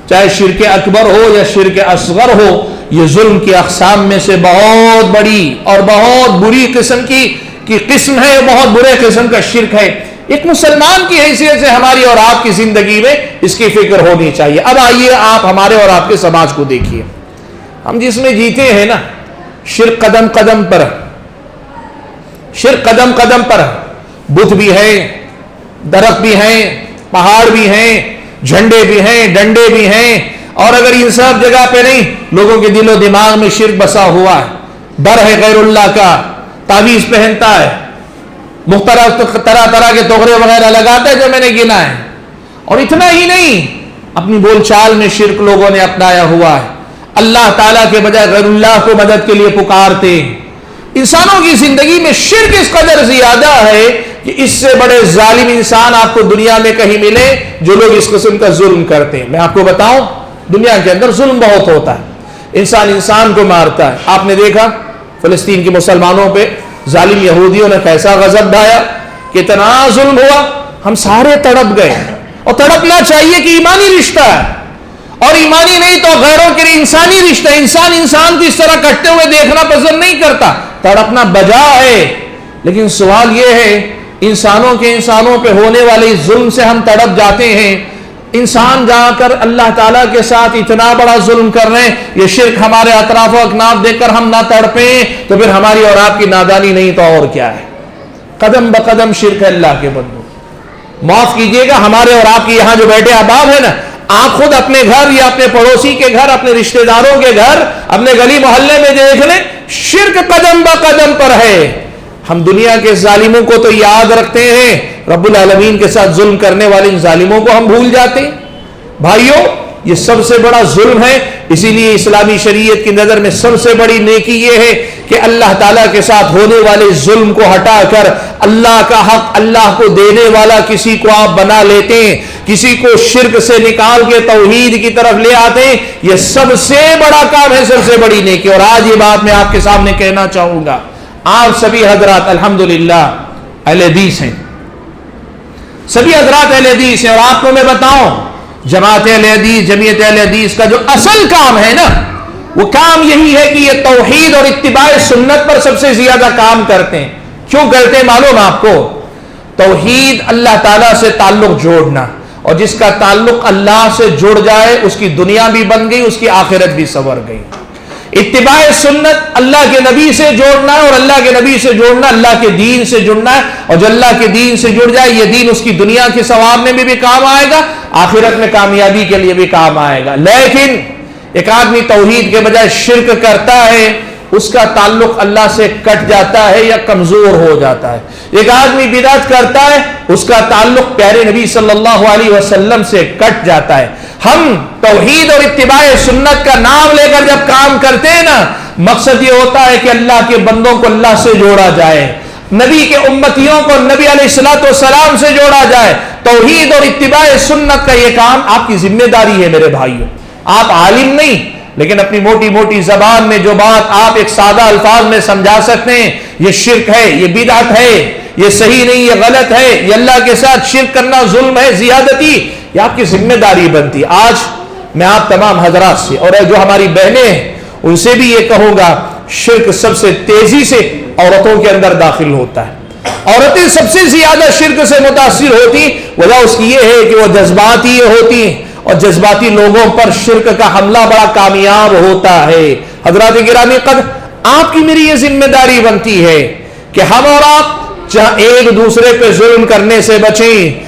چاہے شرک اکبر ہو یا شرک اصغر ہو، یہ ظلم کی اقسام میں سے بہت بڑی اور بہت بری قسم کی قسم ہے، بہت برے قسم کا شرک ہے۔ ایک مسلمان کی حیثیت سے ہماری اور آپ کی زندگی میں اس کی فکر ہونی چاہیے۔ اب آئیے آپ ہمارے اور آپ کے سماج کو دیکھیے، ہم جس میں جیتے ہیں نا، شرک قدم قدم پر، شرک قدم قدم پر، بت بھی ہیں، درخت بھی ہیں، پہاڑ بھی ہیں، جھنڈے بھی ہیں، ڈنڈے بھی ہیں، اور اگر ان سب جگہ پہ نہیں، لوگوں کے دل و دماغ میں شرک بسا ہوا ہے، ڈر ہے غیر اللہ کا، تعویذ پہنتا ہے، مختلف طرح طرح کے توغرے وغیرہ لگاتا ہے جو میں نے گنا ہے۔ اور اتنا ہی نہیں، اپنی بول چال میں شرک لوگوں نے اپنایا ہوا ہے، اللہ تعالیٰ کے بجائے غیر اللہ کو مدد کے لیے پکارتے۔ انسانوں کی زندگی میں شرک اس قدر زیادہ ہے کہ اس سے بڑے ظالم انسان آپ کو دنیا میں کہیں ملے جو لوگ اس قسم کا ظلم کرتے ہیں۔ میں آپ کو بتاؤں، دنیا کے اندر ظلم بہت ہوتا ہے، انسان کو مارتا ہے۔ آپ نے دیکھا فلسطین کے مسلمانوں پہ ظالم یہودیوں نے کیسا غضب ڈھایا، کتنا ظلم ہوا، ہم سارے تڑپ گئے۔ اور تڑپنا چاہیے کہ ایمانی رشتہ ہے، اور ایمانی نہیں تو غیروں کے لیے انسانی رشتہ، انسان کو اس طرح کٹتے ہوئے دیکھنا پسند نہیں کرتا، تڑپنا بجا ہے۔ لیکن سوال یہ ہے، انسانوں پہ ہونے والے ظلم سے ہم تڑپ جاتے ہیں، انسان جا کر اللہ تعالیٰ کے ساتھ اتنا بڑا ظلم کر رہے ہیں، یہ شرک ہمارے اطراف و اکناف دیکھ کر ہم نہ تڑپیں تو پھر ہماری اور آپ کی نادانی نہیں تو اور کیا ہے؟ قدم بقدم شرک ہے اللہ کے بندو۔ معاف کیجئے گا، ہمارے اور آپ کی یہاں جو بیٹھے احباب ہیں نا، آپ خود اپنے گھر یا اپنے پڑوسی کے گھر، اپنے رشتہ داروں کے گھر، اپنے گلی محلے میں دیکھ لیں، شرک قدم بقدم پر ہے۔ ہم دنیا کے ظالموں کو تو یاد رکھتے ہیں، رب العالمین کے ساتھ ظلم کرنے والے ان ظالموں کو ہم بھول جاتے ہیں۔ بھائیو، یہ سب سے بڑا ظلم ہے، اسی لیے اسلامی شریعت کی نظر میں سب سے بڑی نیکی یہ ہے کہ اللہ تعالیٰ کے ساتھ ہونے والے ظلم کو ہٹا کر اللہ کا حق اللہ کو دینے والا کسی کو آپ بنا لیتے ہیں، کسی کو شرک سے نکال کے توحید کی طرف لے آتے ہیں، یہ سب سے بڑا کام ہے، سب سے بڑی نیکی۔ اور آج یہ بات میں آپ کے سامنے کہنا چاہوں گا، آپ سبھی حضرات الحمدللہ اہل حدیث ہیں، سبھی حضرات اہل حدیث ہیں، اور آپ کو میں بتاؤں جماعت اہل حدیث، جمعیت اہل حدیث کا جو اصل کام ہے نا، وہ کام یہی ہے کہ یہ توحید اور اتباع سنت پر سب سے زیادہ کام کرتے ہیں۔ کیوں کرتے ہیں معلوم آپ کو؟ توحید اللہ تعالیٰ سے تعلق جوڑنا، اور جس کا تعلق اللہ سے جڑ جائے اس کی دنیا بھی بن گئی، اس کی آخرت بھی سنور گئی۔ اتباع سنت اللہ کے نبی سے جوڑنا ہے، اور اللہ کے نبی سے جوڑنا اللہ کے دین سے جڑنا ہے، اور جو اللہ کے دین سے جڑ جائے یہ دین اس کی دنیا کے ثواب میں بھی کام آئے گا، آخرت میں کامیابی کے لیے بھی کام آئے گا۔ لیکن ایک آدمی توحید کے بجائے شرک کرتا ہے، اس کا تعلق اللہ سے کٹ جاتا ہے یا کمزور ہو جاتا ہے۔ ایک آدمی بدعت کرتا ہے، اس کا تعلق پیارے نبی صلی اللہ علیہ وسلم سے کٹ جاتا ہے۔ ہم توحید اور اتباع سنت کا نام لے کر جب کام کرتے ہیں نا، مقصد یہ ہوتا ہے کہ اللہ کے بندوں کو اللہ سے جوڑا جائے، نبی کے امتیوں کو نبی علیہ الصلوۃ والسلام سے جوڑا جائے۔ توحید اور اتباع سنت کا یہ کام آپ کی ذمہ داری ہے میرے بھائیوں۔ آپ عالم نہیں، لیکن اپنی موٹی موٹی زبان میں جو بات آپ ایک سادہ الفاظ میں سمجھا سکتے ہیں، یہ شرک ہے، یہ بدعت ہے، یہ صحیح نہیں، یہ غلط ہے، یہ اللہ کے ساتھ شرک کرنا ظلم ہے، زیادتی، یہ آپ کی ذمہ داری بنتی۔ آج میں آپ تمام حضرات سے اور جو ہماری بہنیں ہیں ان سے بھی یہ کہوں گا، شرک سب سے تیزی سے عورتوں کے اندر داخل ہوتا ہے۔ عورتیں سب سے زیادہ شرک سے متاثر ہوتی، وجہ اس کی یہ ہے کہ وہ جذباتی ہوتی ہیں، اور جذباتی لوگوں پر شرک کا حملہ بڑا کامیاب ہوتا ہے۔ حضرات گرامی قدر، آپ کی میری یہ ذمہ داری بنتی ہے کہ ہم اور آپ جہاں ایک دوسرے پہ ظلم کرنے سے بچیں،